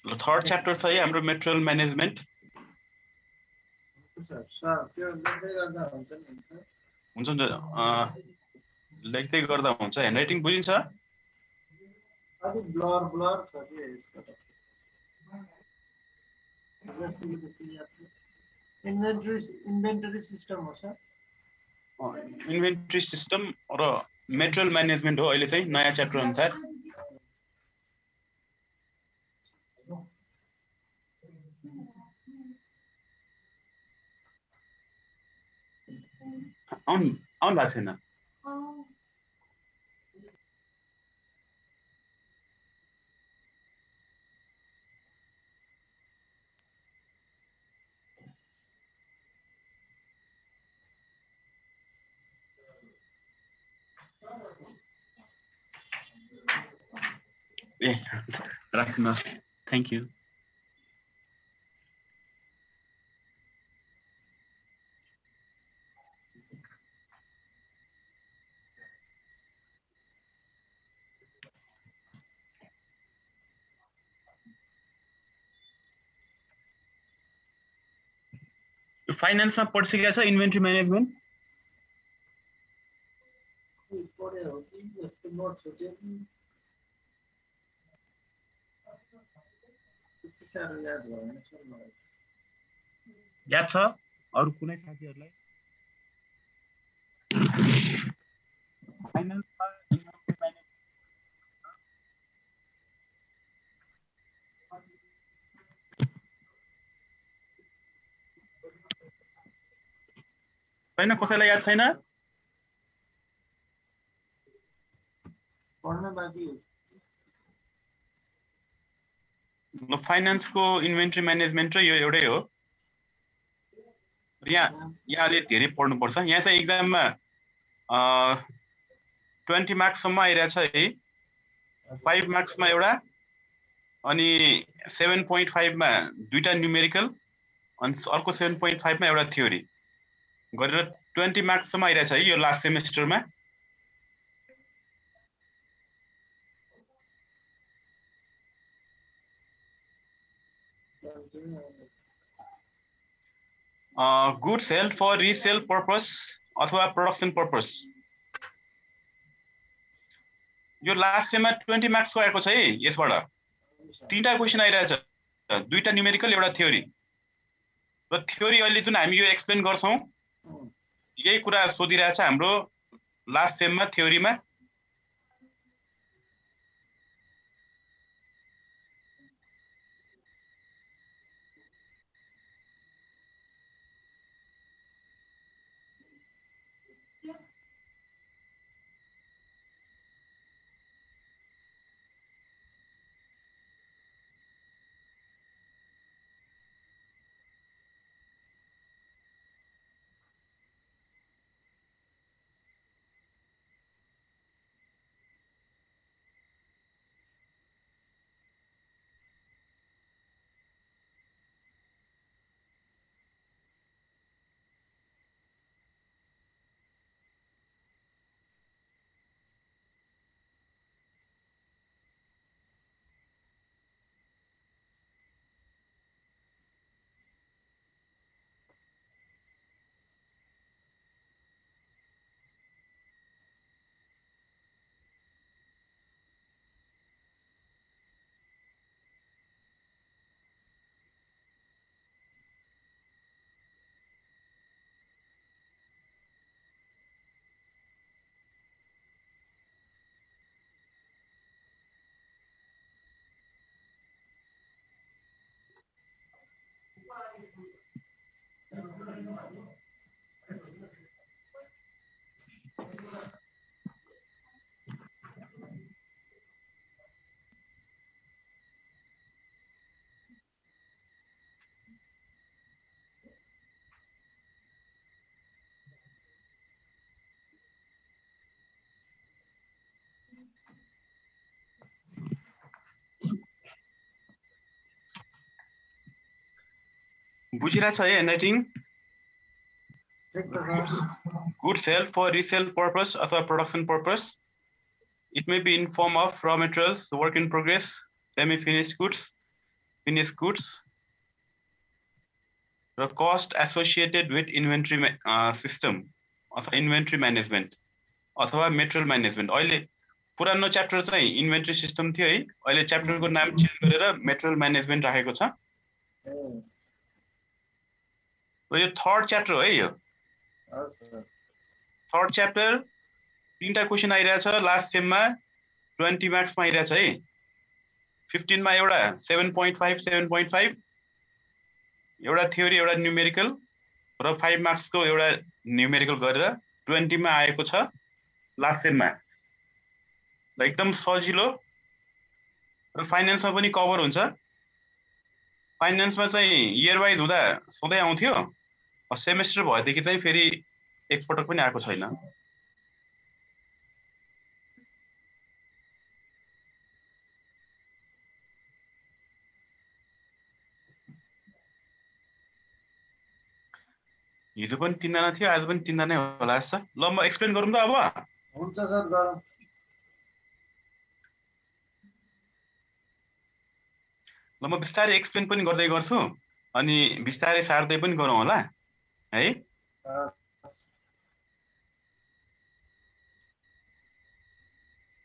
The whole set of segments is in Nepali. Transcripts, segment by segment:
थर्ड च्याप्टर छ है हाम्रो मेटेरियल म्यानेजमेन्ट हुन्छ नि लेख्दै गर्दा हुन्छ ह्यान्डराइटिङ बुझिन्छ अलि ब्लर छ के यसको इन्भेन्टरी सिस्टम हो सर इन्भेन्टरी सिस्टम र मेटेरियल म्यानेजमेन्ट हो अहिले चाहिँ नयाँ च्याप्टर अनुसार आउनु भएको छैन ए राख्नु थ्याङ्क यू फाइनान्समा पढिसकेको छ इन्भेन्ट्री म्यानेजमेन्ट याद छ अरु कुनै साथीहरुलाई फाइनान्समा इन्भेन्ट्री म्यानेजमेन्ट छैन कसैलाई याद छैन पढ्न बाँकी हो फाइनान्सको इन्भेन्ट्री म्यानेजमेन्ट र यो एउटै हो यहाँले धेरै पढ्नु पर्छ यहाँ चाहिँ एक्जाममा 20 मार्क्ससम्म आइरहेछ है 5 मार्क्समा एउटा अनि 7.5 मा दुईटा न्यूमेरिकल अनि अर्को 7.5 मा एउटा थ्योरी गरेर 20 मार्क्ससम्म आइरहेछ है यो लास्ट सेमेस्टरमा goods held for resale purpose अथवा प्रोडक्सन पर्पस यो लास्ट सेममा 20 मार्क्सको आएको छ है यसबाट तीनटा क्वेशन आइरहेछ दुईटा न्यूमेरिकल एउटा थ्योरी र थ्योरी अहिले जुन हामी यो एक्सप्लेन गर्छौं यही कुरा सोधिरहेछ हाम्रो लास्ट सेममा थ्योरीमा बुझिरहेछ है handwriting goods held for resale purpose अथवा production purpose it may be in form of raw materials work in progress semi finished goods finished goods र cost associated with inventory system अथवा inventory management अथवा material management. अहिले पुरानो च्याप्टर चाहिँ इन्भेन्ट्री सिस्टम थियो है, अहिले च्याप्टरको नाम चेन्ज गरेर मेटेरियल म्यानेजमेन्ट राखेको छ र यो थर्ड च्याप्टर है। यो थर्ड च्याप्टर तीनटा क्वेशन आइरहेछ लास्ट सेममा 20 मार्क्समा आइरहेछ है। 15 मा एउटा 7.5 7.5 एउटा थ्योरी एउटा न्यूमेरिकल र 5 मार्क्सको एउटा न्यूमेरिकल गरेर 20 मा आएको छ लास्ट सेममा। एकदम सजिलो र फाइनान्समा पनि कभर हुन्छ। फाइनान्समा चाहिँ इयर वाइज हुँदा सधैँ आउँथ्यो, सेमेस्टर भएदेखि चाहिँ फेरि एकपटक पनि आएको छैन। हिजो पनि 3 जना थियो, आज पनि 3 जना होला जस्तो। ल म एक्सप्लेन गरौँ त अब। हुन्छ सर गरौँ। ल म बिस्तारै एक्सप्लेन पनि गर्दै गर्छु अनि बिस्तारै सार्दै पनि गरौँ होला है।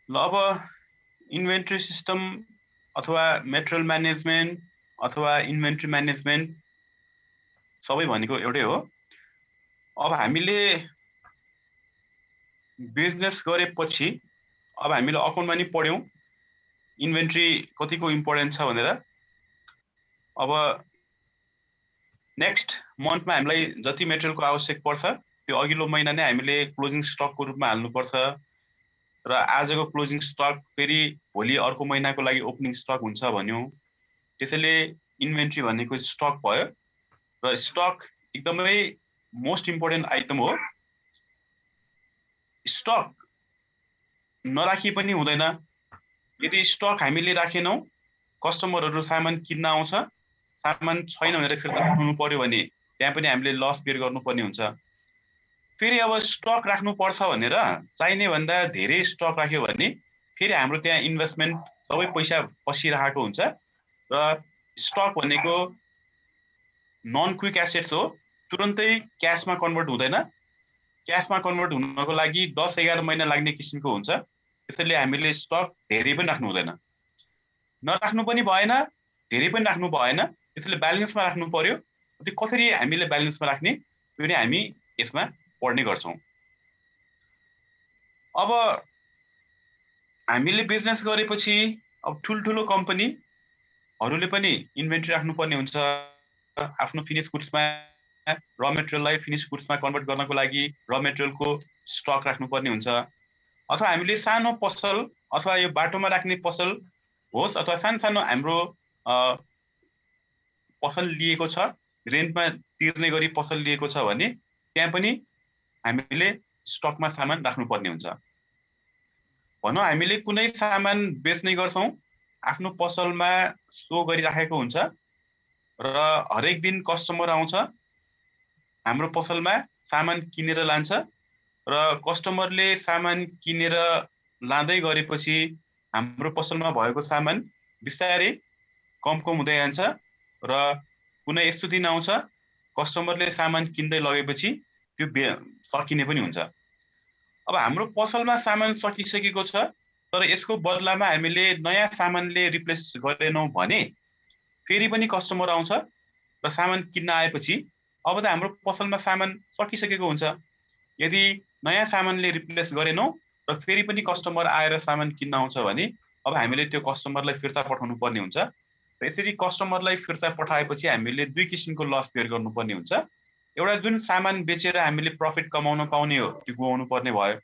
ल अब इन्भेन्ट्री सिस्टम अथवा मेटेरियल म्यानेजमेन्ट अथवा इन्भेन्ट्री म्यानेजमेन्ट सबै भनेको एउटै हो। अब हामीले बिजनेस गरेपछि अब हामीले अकाउन्टमा नि पढ्यौं इन्भेन्ट्री कतिको इम्पोर्टेन्ट छ भनेर। अब नेक्स्ट मन्थमा हामीलाई जति मेटेरियलको आवश्यक पर्छ त्यो अघिल्लो महिना नै हामीले क्लोजिङ स्टकको रूपमा हाल्नुपर्छ र आजको क्लोजिङ स्टक फेरि भोलि अर्को महिनाको लागि ओपनिङ स्टक हुन्छ भन्यौं। त्यसैले इन्भेन्ट्री भनेको स्टक भयो र स्टक एकदमै मोस्ट इम्पोर्टेन्ट आइटम हो। स्टक नराखी पनि हुँदैन। यदि स्टक हामीले राखेनौं, कस्टमरहरु सामान किन्न आउँछ, सामान छैन भनेर फिर्ता पठाउनु पर्यो भने त्यहाँ पनि हामीले लस बेयर गर्नुपर्ने हुन्छ। फेरि अब स्टक राख्नु पर्छ भनेर चाहिने भन्दा धेरै स्टक राख्यो भने फेरि हाम्रो त्यहाँ इन्भेस्टमेन्ट सबै पैसा पसिरहेको हुन्छ र स्टक भनेको नन क्विक एसेट्स हो, तुरन्तै क्याशमा कन्भर्ट हुँदैन। क्याशमा कन्भर्ट हुनको लागि 10-11 महिना लाग्ने किसिमको हुन्छ। त्यसैले हामीले स्टक धेरै पनि राख्नु हुँदैन, नराख्नु पनि भएन, धेरै पनि राख्नु भएन। त्यसैले ब्यालेन्समा राख्नु पर्यो। त्यो कसरी हामीले ब्यालेन्समा राख्ने त्यो नै हामी यसमा पढ्ने गर्छौं। अब हामीले बिजनेस गरेपछि अब ठुलठुलो कम्पनीहरुले पनि इन्भेन्ट्री राख्नुपर्ने हुन्छ। आफ्नो फिनिश गुड्समा र मेटेरियललाई फिनिश गुड्समा कन्भर्ट गर्नको लागि र मेटेरियलको स्टक राख्नुपर्ने हुन्छ। अथवा हामीले सानो पसल अथवा यो बाटोमा राख्ने पसल होस् अथवा सानो हाम्रो पसल लिएको छ, रेन्टमा तिर्ने गरी पसल लिएको छ भने त्यहाँ पनि हामीले स्टकमा सामान राख्नुपर्ने हुन्छ। भनौं हामीले कुनै सामान बेच्ने गर्छौं, आफ्नो पसलमा सो गरिराखेको हुन्छ र हरेक दिन कस्टमर आउँछ, हाम्रो पसलमा सामान किनेर लान्छ र कस्टमरले सामान किनेर लाँदै गरेपछि हाम्रो पसलमा भएको सामान बिस्तारै कम हुँदै जान्छ र कुनै यस्तो दिन आउँछ कस्टमरले सामान किन्दै लगेपछि त्यो सकिने पनि हुन्छ। अब हाम्रो पसलमा सामान सकिसकेको छ तर यसको बदलामा हामीले नयाँ सामानले रिप्लेस गरेनौं भने फेरि पनि कस्टमर आउँछ र सामान किन्न आएपछि अब त हाम्रो पसलमा सामान सकिसकेको हुन्छ। यदि नयाँ सामानले रिप्लेस गरेनौं र फेरि पनि कस्टमर आएर सामान किन्न आउँछ भने अब हामीले त्यो कस्टमरलाई फिर्ता पठाउनु पर्ने हुन्छ। र यसरी कस्टमरलाई फिर्ता पठाएपछि हामीले दुई किसिमको लस बेयर गर्नुपर्ने हुन्छ। एउटा जुन सामान बेचेर हामीले प्रफिट कमाउन पाउने हो त्यो गुमाउनु पर्ने भयो।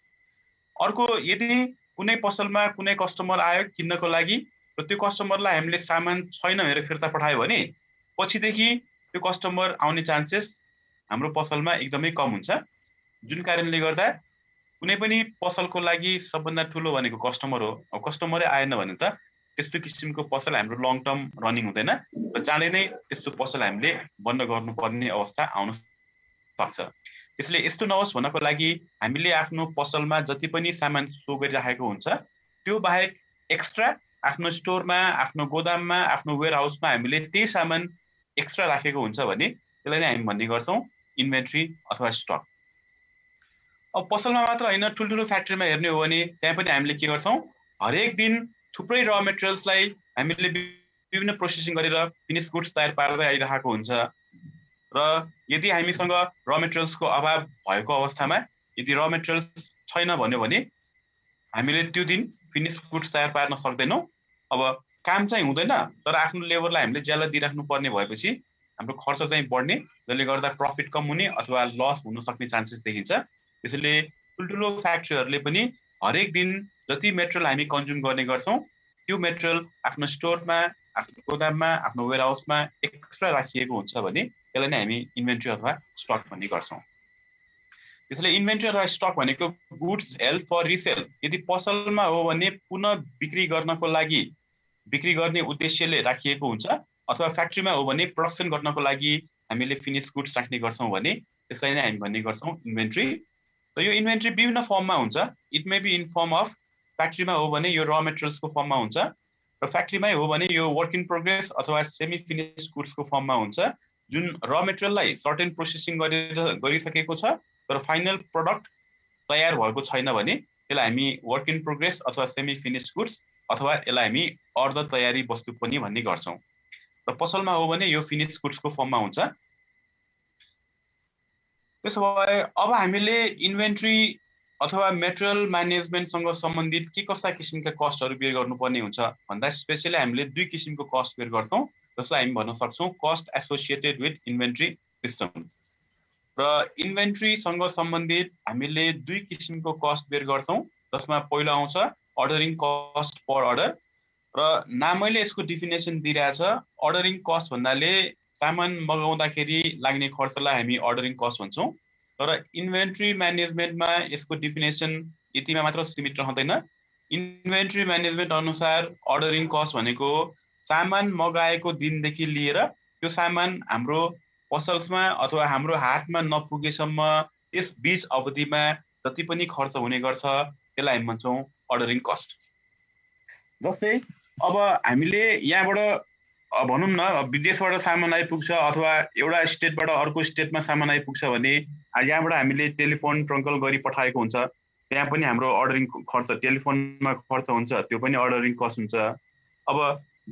अर्को यदि कुनै पसलमा कुनै कस्टमर आयो किन्नको लागि र त्यो कस्टमरलाई हामीले सामान छैन भनेर फिर्ता पठायो भने पछिदेखि त्यो कस्टमर आउने चान्सेस हाम्रो पसलमा एकदमै कम हुन्छ। जुन कारणले गर्दा कुनै पनि पसलको लागि सबभन्दा ठूलो भनेको कस्टमर हो। अब कस्टमरै आएन भने त त्यस्तो किसिमको पसल हाम्रो लङ टर्म रनिङ हुँदैन र चाँडै नै त्यस्तो पसल हामीले बन्द गर्नुपर्ने अवस्था आउन सक्छ। त्यसले यस्तो नहोस् भन्नको लागि हामीले आफ्नो पसलमा जति पनि सामान सो गरिराखेको हुन्छ त्यो बाहेक एक्स्ट्रा आफ्नो स्टोरमा, आफ्नो गोदाममा, आफ्नो वेयर हाउसमा हामीले त्यही सामान एक्स्ट्रा राखेको हुन्छ भने त्यसलाई नै हामी भन्ने गर्छौँ इन्भेन्ट्री अथवा स्टक। अब पसलमा मात्र होइन, ठुल्ठुलो फ्याक्ट्रीमा हेर्ने हो भने त्यहाँ पनि हामीले के गर्छौँ, हरेक दिन थुप्रै र मेटेरियल्सलाई हामीले विभिन्न प्रोसेसिङ गरेर फिनिस गुड्स तयार पार्दै आइरहेको हुन्छ। र यदि हामीसँग र मेटेरियल्सको अभाव भएको अवस्थामा यदि र मेटेरियल्स छैन भन्यो भने हामीले त्यो दिन फिनिस गुड्स तयार पार्न सक्दैनौँ। अब काम चाहिँ हुँदैन, तर आफ्नो लेबरलाई हामीले ज्याला दिइराख्नु पर्ने भएपछि हाम्रो खर्च चाहिँ बढ्ने, जसले गर्दा प्रफिट कम हुने अथवा लस हुन सक्ने चान्सेस देखिन्छ। त्यसैले ठुल्ठुलो फ्याक्ट्रीहरूले पनि हरेक दिन जति मेटेरियल हामी कन्ज्युम गर्ने गर्छौँ त्यो मेटेरियल आफ्नो स्टोरमा, आफ्नो गोदाममा, आफ्नो वेयर हाउसमा एक्स्ट्रा राखिएको हुन्छ भने त्यसलाई नै हामी इन्भेन्ट्री अथवा स्टक भन्ने गर्छौँ। त्यसैले इन्भेन्ट्री अथवा स्टक भनेको गुड्स हेल्ड फर रिसेल। यदि पसलमा हो भने पुनः बिक्री गर्नको लागि, बिक्री गर्ने उद्देश्यले राखिएको हुन्छ, अथवा फ्याक्ट्रीमा हो भने प्रोडक्सन गर्नको लागि हामीले फिनिस गुड्स राख्ने गर्छौँ भने त्यसलाई नै हामी भन्ने गर्छौँ इन्भेन्ट्री। र यो इन्भेन्ट्री विभिन्न फर्ममा हुन्छ। It may be in form of, फ्याक्ट्रीमा हो भने यो र मेटेरियल्सको फर्ममा हुन्छ, र फ्याक्ट्रीमै हो भने यो वर्क इन प्रोग्रेस अथवा सेमी फिनिस गुड्सको फर्ममा हुन्छ, जुन र मेटेरियललाई सर्टेन प्रोसेसिङ गरिसकेको छ तर फाइनल प्रडक्ट तयार भएको छैन भने त्यसलाई हामी वर्क इन प्रोग्रेस अथवा सेमी फिनिस गुड्स अथवा यसलाई हामी अर्ध तयारी वस्तु पनि भन्ने गर्छौँ। र पसलमा हो भने यो फिनिस गुड्सको फर्ममा हुन्छ। त्यसो भए अब हामीले इन्भेन्ट्री अथवा मेटेरियल म्यानेजमेन्टसँग सम्बन्धित के कस्ता किसिमका कस्टहरू बेयर गर्नुपर्ने हुन्छ भन्दा स्पेसली हामीले दुई किसिमको कस्ट बेयर गर्छौँ, जसलाई हामी भन्न सक्छौँ cost associated with inventory system. र इन्भेन्ट्रीसँग सम्बन्धित हामीले दुई किसिमको कस्ट बेयर गर्छौँ, जसमा पहिलो आउँछ अर्डरिङ कस्ट पर अर्डर। र नामैले यसको डिफिनेसन दिइरहेछ, अर्डरिङ कस्ट भन्नाले सामान मगाउँदाखेरि लाग्ने खर्चलाई हामी अर्डरिङ कस्ट भन्छौँ। तर इन्भेन्ट्री म्यानेजमेन्टमा यसको डिफिनेसन यतिमा मात्र सीमित रहँदैन। इन्भेन्ट्री म्यानेजमेन्ट अनुसार अर्डरिङ कस्ट भनेको सामान मगाएको दिनदेखि लिएर त्यो सामान हाम्रो पसल्समा अथवा हाम्रो हातमा नपुगेसम्म त्यस बीच अवधिमा जति पनि खर्च हुने गर्छ त्यसलाई हामी भन्छौँ अर्डरिङ कस्ट। जस्तै अब हामीले यहाँबाट भनौँ न विदेशबाट सामान आइपुग्छ अथवा एउटा स्टेटबाट अर्को स्टेटमा सामान आइपुग्छ भने यहाँबाट हामीले टेलिफोन ट्रङ्कल गरी पठाएको हुन्छ, त्यहाँ पनि हाम्रो अर्डरिङ खर्च, टेलिफोनमा खर्च हुन्छ, त्यो पनि अर्डरिङ कस्ट हुन्छ। अब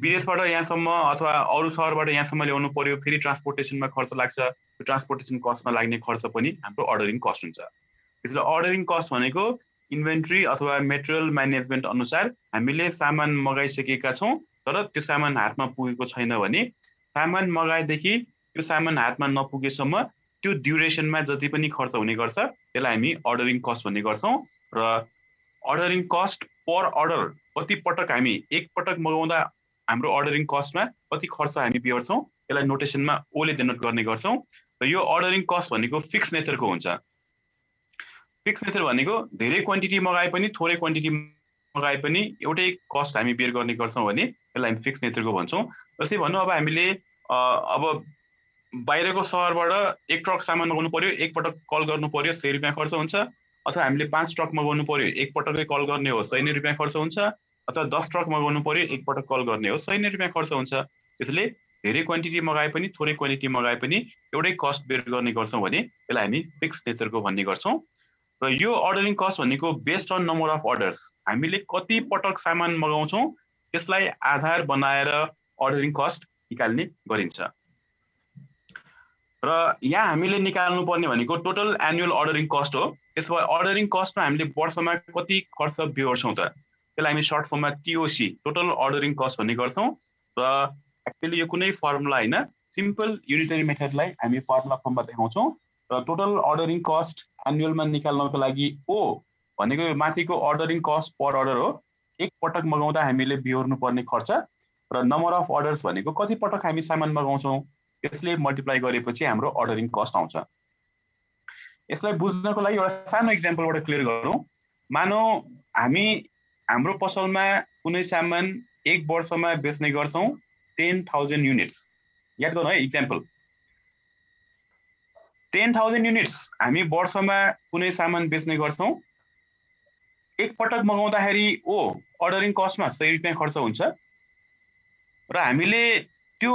विदेशबाट यहाँसम्म अथवा अरू सहरबाट यहाँसम्म ल्याउनु पर्यो, फेरि ट्रान्सपोर्टेसनमा खर्च लाग्छ, त्यो ट्रान्सपोर्टेसन कस्टमा लाग्ने खर्च पनि हाम्रो अर्डरिङ कस्ट हुन्छ। त्यसैले अर्डरिङ कस्ट भनेको इन्भेन्ट्री अथवा मेटेरियल म्यानेजमेन्ट अनुसार हामीले सामान मगाइसकेका छौँ तर त्यो सामान हातमा पुगेको छैन भने सामान मगाएदेखि त्यो सामान हातमा नपुगेसम्म त्यो ड्युरेसनमा जति पनि खर्च हुने गर्छ त्यसलाई हामी अर्डरिङ कस्ट भन्ने गर्छौँ। र अर्डरिङ कस्ट पर अर्डर कति पटक हामी एक पटक मगाउँदा हाम्रो अर्डरिङ कस्टमा कति खर्च हामी बिहोर्छौँ त्यसलाई नोटेसनमा ओले डिनोट गर्ने गर्छौँ। र यो अर्डरिङ कस्ट भनेको फिक्स नेचरको हुन्छ। फिक्स नेचर भनेको धेरै क्वान्टिटी मगाए पनि थोरै क्वान्टिटी मगाए पनि एउटै कस्ट हामी बेयर गर्ने गर्छौँ भने त्यसलाई हामी फिक्स नेचरको भन्छौँ। जस्तै भनौँ अब हामीले अब बाहिरको सहरबाट एक ट्रक सामान मगाउनु पर्यो, एकपटक कल गर्नु पर्यो, 100 रुपियाँ खर्च हुन्छ। अथवा हामीले 5 ट्रक मगाउनु पर्यो, एकपटकै कल गर्ने हो 100 रुपियाँ खर्च हुन्छ। अथवा 10 ट्रक मगाउनु पर्यो, एकपटक कल गर्ने हो 100 रुपियाँ खर्च हुन्छ। त्यसैले धेरै क्वान्टिटी मगाए पनि थोरै क्वान्टिटी मगाए पनि एउटै कस्ट बेयर गर्ने गर्छौँ भने त्यसलाई हामी फिक्स नेचरको भन्ने गर्छौँ। र यो अर्डरिङ कस्ट भनेको based on number of orders, हामीले कति पटक सामान मगाउँछौँ त्यसलाई आधार बनाएर अर्डरिङ कस्ट निकाल्ने गरिन्छ। र यहाँ हामीले निकाल्नु पर्ने भनेको टोटल एनुअल अर्डरिङ कस्ट हो। त्यसो भए अर्डरिङ कस्टमा हामीले वर्षमा कति खर्च बिहोर्छौँ त त्यसलाई हामी सर्ट फर्ममा टिओसी टोटल अर्डरिङ कस्ट भन्ने गर्छौँ। र एक्चुअली यो कुनै फर्मुला होइन, सिम्पल युनिटरी मेथडलाई हामी फर्मुला फर्ममा देखाउँछौँ। र टोटल अर्डरिङ कस्ट एनुअलमा निकाल्नको लागि ओ भनेको माथिको अर्डरिङ कस्ट पर अर्डर हो, एक पटक मगाउँदा हामीले बिहोर्नु पर्ने खर्च। र नम्बर अफ अर्डर्स भनेको कति पटक हामी सामान मगाउँछौँ त्यसले मल्टिप्लाई गरेपछि हाम्रो अर्डरिङ कस्ट आउँछ। यसलाई बुझ्नको लागि एउटा सानो इक्जाम्पलबाट क्लियर गरौँ। मानौँ हामी हाम्रो पसलमा कुनै सामान एक वर्षमा बेच्ने गर्छौँ 10,000 युनिट्स। याद गर्नु है, इक्जाम्पल 10,000 युनिट्स हामी वर्षमा कुनै सामान बेच्ने गर्छौँ एक पटक मगाउँदाखेरि ओ अर्डरिङ कस्टमा 100 रुपैयाँ खर्च हुन्छ र हामीले त्यो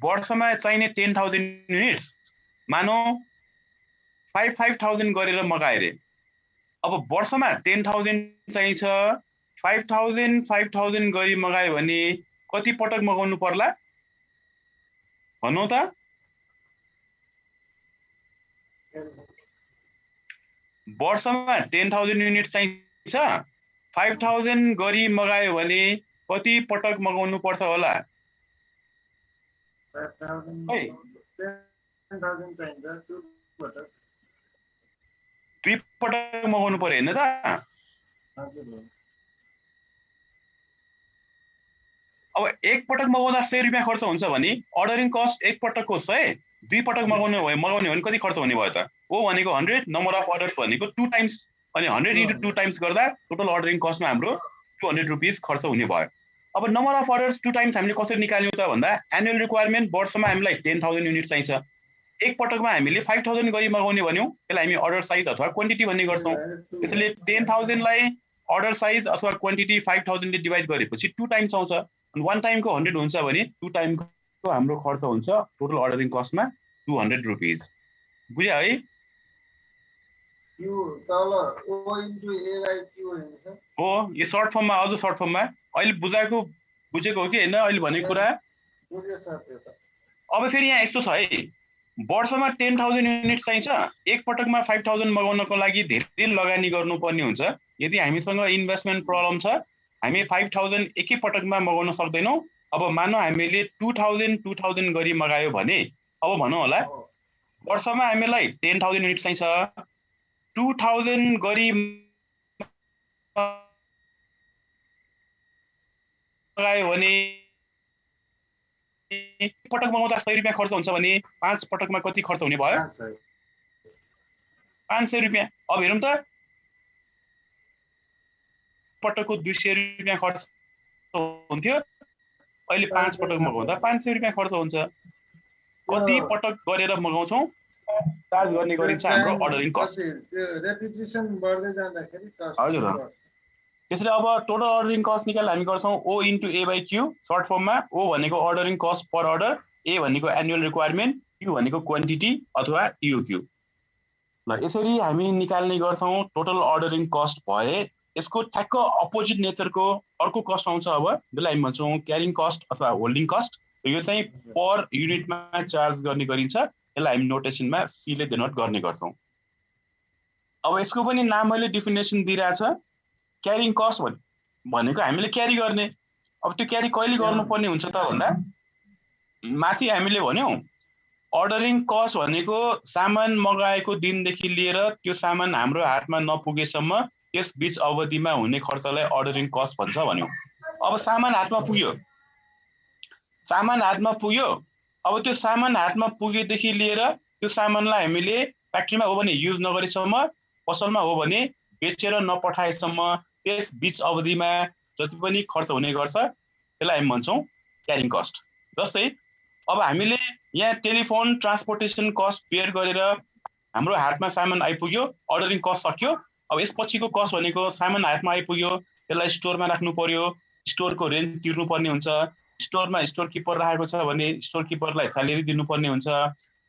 वर्षमा चाहिने 10,000 युनिट्स मानौ 5,000 गरेर मगाए रे। अब वर्षमा 10,000 चाहिन्छ, 5,000 गरी मगायो भने कति पटक मगाउनु पर्ला भन्नु त? वर्षमा 10,000 युनिट चाहिन्छ, 5,000 गरी मगायो भने कति पटक मगाउनु पर्छ होला? 10,000 चाहिन्छ 2 पटक 2 पटक मगाउनु पर्यो हैन त? अब एक पटक मगाउँदा 100 रुपैयाँ खर्च हुन्छ भने अर्डरिङ कस्ट एक पटकको 100, 2 पटक मगाउने भने कति खर्च हुने भयो त? ओ भनेको 100, नम्बर अफ अर्डर्स भनेको 2 टाइम्स, अनि 100 × 2 टाइम्स गर्दा टोटल अर्डरिङ कस्टमा हाम्रो 200 रुपैयाँ खर्च हुने भयो। अब नम्बर अफ अर्डर्स 2 टाइम्स हामीले कसरी निकाल्यौं त भन्दा एनुअल रिक्वायरमेन्ट वर्षमा हामीलाई 10,000 युनिट चाहिन्छ, एक पटकमा हामीले 5,000 गरी मगाउने भन्यौं, त्यसलाई हामी अर्डर साइज अथवा क्वान्टिटी भन्ने गर्छौं। त्यसैले 10,000 लाई अर्डर साइज अथवा क्वान्टिटी 5,000 ले डिवाइड गरेपछि 2 टाइम्स आउँछ, अनि 1 टाइमको 100 हुन्छ भने 2 टाइमको हाम्रो खर्च हुन्छ टोटल अर्डरिङ कस्टमा 200 रुपैयाँ। बुझ्या है? यो तल O into A by Q हुन्छ हो, यो सर्ट फर्ममा अझ सर्ट फर्ममा अहिले बुझेको हो कि हैन अहिले भनेको कुरा? बुझ्यो सर त्यो त। अब फेरि यहाँ यस्तो छ है, वर्षमा 10,000 युनिट चाहिन्छ, एक पटकमा 5,000 मगाउनको लागि धेरै लगानी गर्नुपर्ने हुन्छ। यदि हामीसँग इन्भेस्टमेन्ट प्रब्लम छ, हामी 5,000 एकै पटकमा मगाउन सक्दैनौं। अब मानौ हामीले 2,000 गरी मगायो भने अब भनौं होला वर्षमा हामीलाई 10,000 युनिट चाहिन्छ, 2,000 गरी मगायो भने पटक मगाउँदा 100 रुपैयाँ खर्च हुन्छ भने 5 पटकमा कति खर्च हुने भयो? 500 रुपैयाँ। अब हेरौं त, पटकको 200 रुपैयाँ खर्च हुन्थ्यो, अहिले 5 पटक मगाउँदा 500 रुपैयाँ खर्च हुन्छ। कति पटक गरेर मगाउँछौं चार्ज गर्ने गरिन्छ हाम्रो अर्डरिङ कस्ट। त्यो रेपिटेसन बढ्दै जाँदाखेरि कस्ट। हजुर। त्यसैले अब टोटल अर्डरिङ कस्ट निकाल्न हामी गर्छौं O into A by Q, short फर्ममा O भनेको ordering cost per order, A भनेको एनुअल रिक्वायरमेन्ट, Q भनेको क्वान्टिटी अथवा EOQ। ल यसरी हामी निकाल्ने गर्छौं टोटल अर्डरिङ कस्ट भए। यसको ठ्याक्क अपोजिट नेचरको अर्को कस्ट आउँछ, अब जसलाई हामी भन्छौं क्यारिङ कस्ट अथवा होल्डिङ कस्ट। यो चाहिँ पर युनिटमा चार्ज गर्ने गरिन्छ, यसलाई हामी नोटेसनमा C ले डिनोट गर्ने गर्छौं। अब यसको पनि नाम मैले डेफिनेसन दिइराछ, क्यारिङ कस्ट भनेको हामीले क्यारी गर्ने। अब त्यो क्यारी कहिले गर्नुपर्ने हुन्छ त भन्दा माथि हामीले भन्यौं अर्डरिङ कस्ट भनेको सामान मगाएको दिनदेखि लिएर त्यो सामान हाम्रो हातमा नपुगेसम्म त्यस बीच अवधिमा हुने खर्चलाई अर्डरिङ कस्ट भन्छ भन्यौं। अब सामान हातमा पुग्यो, अब त्यो सामान हातमा पुगेदेखि लिएर त्यो सामानलाई हामीले फ्याक्ट्रीमा हो भने युज नगरेसम्म, पसलमा हो भने बेचेर नपठाएसम्म त्यस बीच अवधिमा जति पनि खर्च हुने गर्छ त्यसलाई हामी भन्छौं क्यारिङ कस्ट। जस्तै अब हामीले यहाँ टेलिफोन ट्रान्सपोर्टेसन कस्ट बेयर गरेर हाम्रो हातमा सामान आइपुग्यो, अर्डरिङ कस्ट सक्यो। अब यसपछिको कस्ट भनेको सामान हातमा आइपुग्यो, त्यसलाई स्टोरमा राख्नु पर्यो, स्टोरको रेन्ट तिर्नु पर्ने हुन्छ, स्टोरमा स्टोर किपर राखेको छ भने स्टोर किपरलाई स्यालेरी दिनुपर्ने हुन्छ,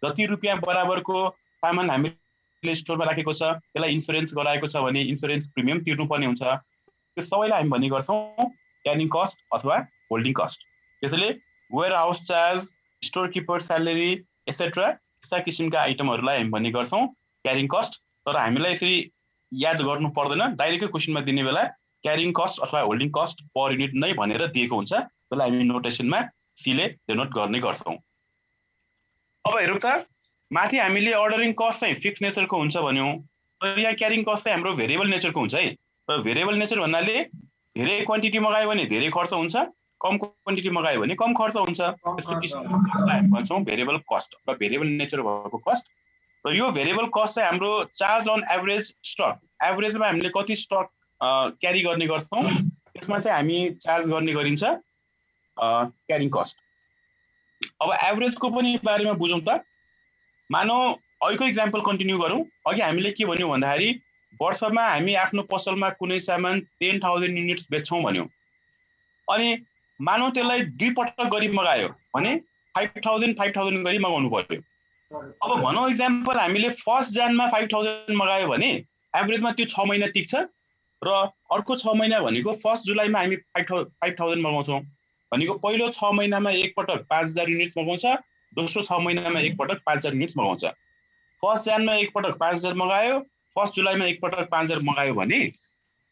जति रुपैयाँ बराबरको सामान हामीले स्टोरमा राखेको छ त्यसलाई इन्स्योरेन्स गराएको छ भने इन्स्योरेन्स प्रिमियम तिर्नुपर्ने हुन्छ। त्यो सबैलाई हामी भन्ने गर्छौं क्यारिङ कस्ट अथवा होल्डिङ कस्ट। त्यसैले warehouse charge, store keeper salary etcetera यस्ता किसिमका आइटमहरूलाई हामी भन्ने गर्छौं क्यारिङ कस्ट। तर हामीलाई यसरी याद गर्नु पर्दैन, डाइरेक्टै क्वेसनमा दिने बेला क्यारिङ कस्ट अथवा होल्डिङ कस्ट पर युनिट नै भनेर दिएको हुन्छ, त्यसलाई हामी नोटेसनमा C ले डिनोट गर्ने गर्छौं। अब हेरौँ त, माथि हामीले अर्डरिङ कस्ट चाहिँ फिक्स नेचरको हुन्छ भन्यौं, तर यहाँ क्यारिङ कस्ट चाहिँ हाम्रो भेरिएबल नेचरको हुन्छ है। र भेरिएबल नेचर भन्नाले धेरै क्वान्टिटी मगायो भने धेरै खर्च हुन्छ, कम क्वान्टिटी मगायो भने कम खर्च हुन्छ। यसको किसिमको कस्टलाई हामी भन्छौं भेरिएबल कस्ट र भेरिएबल नेचर भएको कस्ट। र यो भेरिएबल कस्ट चाहिँ हाम्रो चार्ज अन एभरेज स्टक, एभरेजमा हामीले कति स्टक क्यारी गर्ने गर्छौं त्यसमा चाहिँ हामी चार्ज गर्ने गरिन्छ क्यारिङ कस्ट। अब एभरेजको पनि बारेमा बुझौं त। मानौ अहिलेको एक्जाम्पल कन्टिन्यू गरौं। अघि हामीले के भन्यौं भन्दाखेरि वर्षमा हामी आफ्नो पसलमा कुनै सामान 10,000 युनिट्स बेच्छौं भन्यौ अनि मानौ त्यसलाई दुई पटक गरी मगायो भने 5,000 गरी मगाउनु पर्यो। अब भनौं एक्जाम्पल हामीले फर्स्ट जानमा 5,000 मगायो भने एभरेजमा त्यो 6 महिना टिक्छ र अर्को 6 महिना भनेको फर्स्ट जुलाईमा हामी 5,000 मगाउँछौं भनेको पहिलो 6 महिनामा एक पटक 5,000 युनिट्स मगाउँछ, दोस्रो 6 महिनामा एक पटक 5,000 युनिट्स मगाउँछ। फर्स्ट जानमा एक पटक 5,000 मगायो, फर्स्ट जुलाईमा एक पटक 5,000 मगायो भने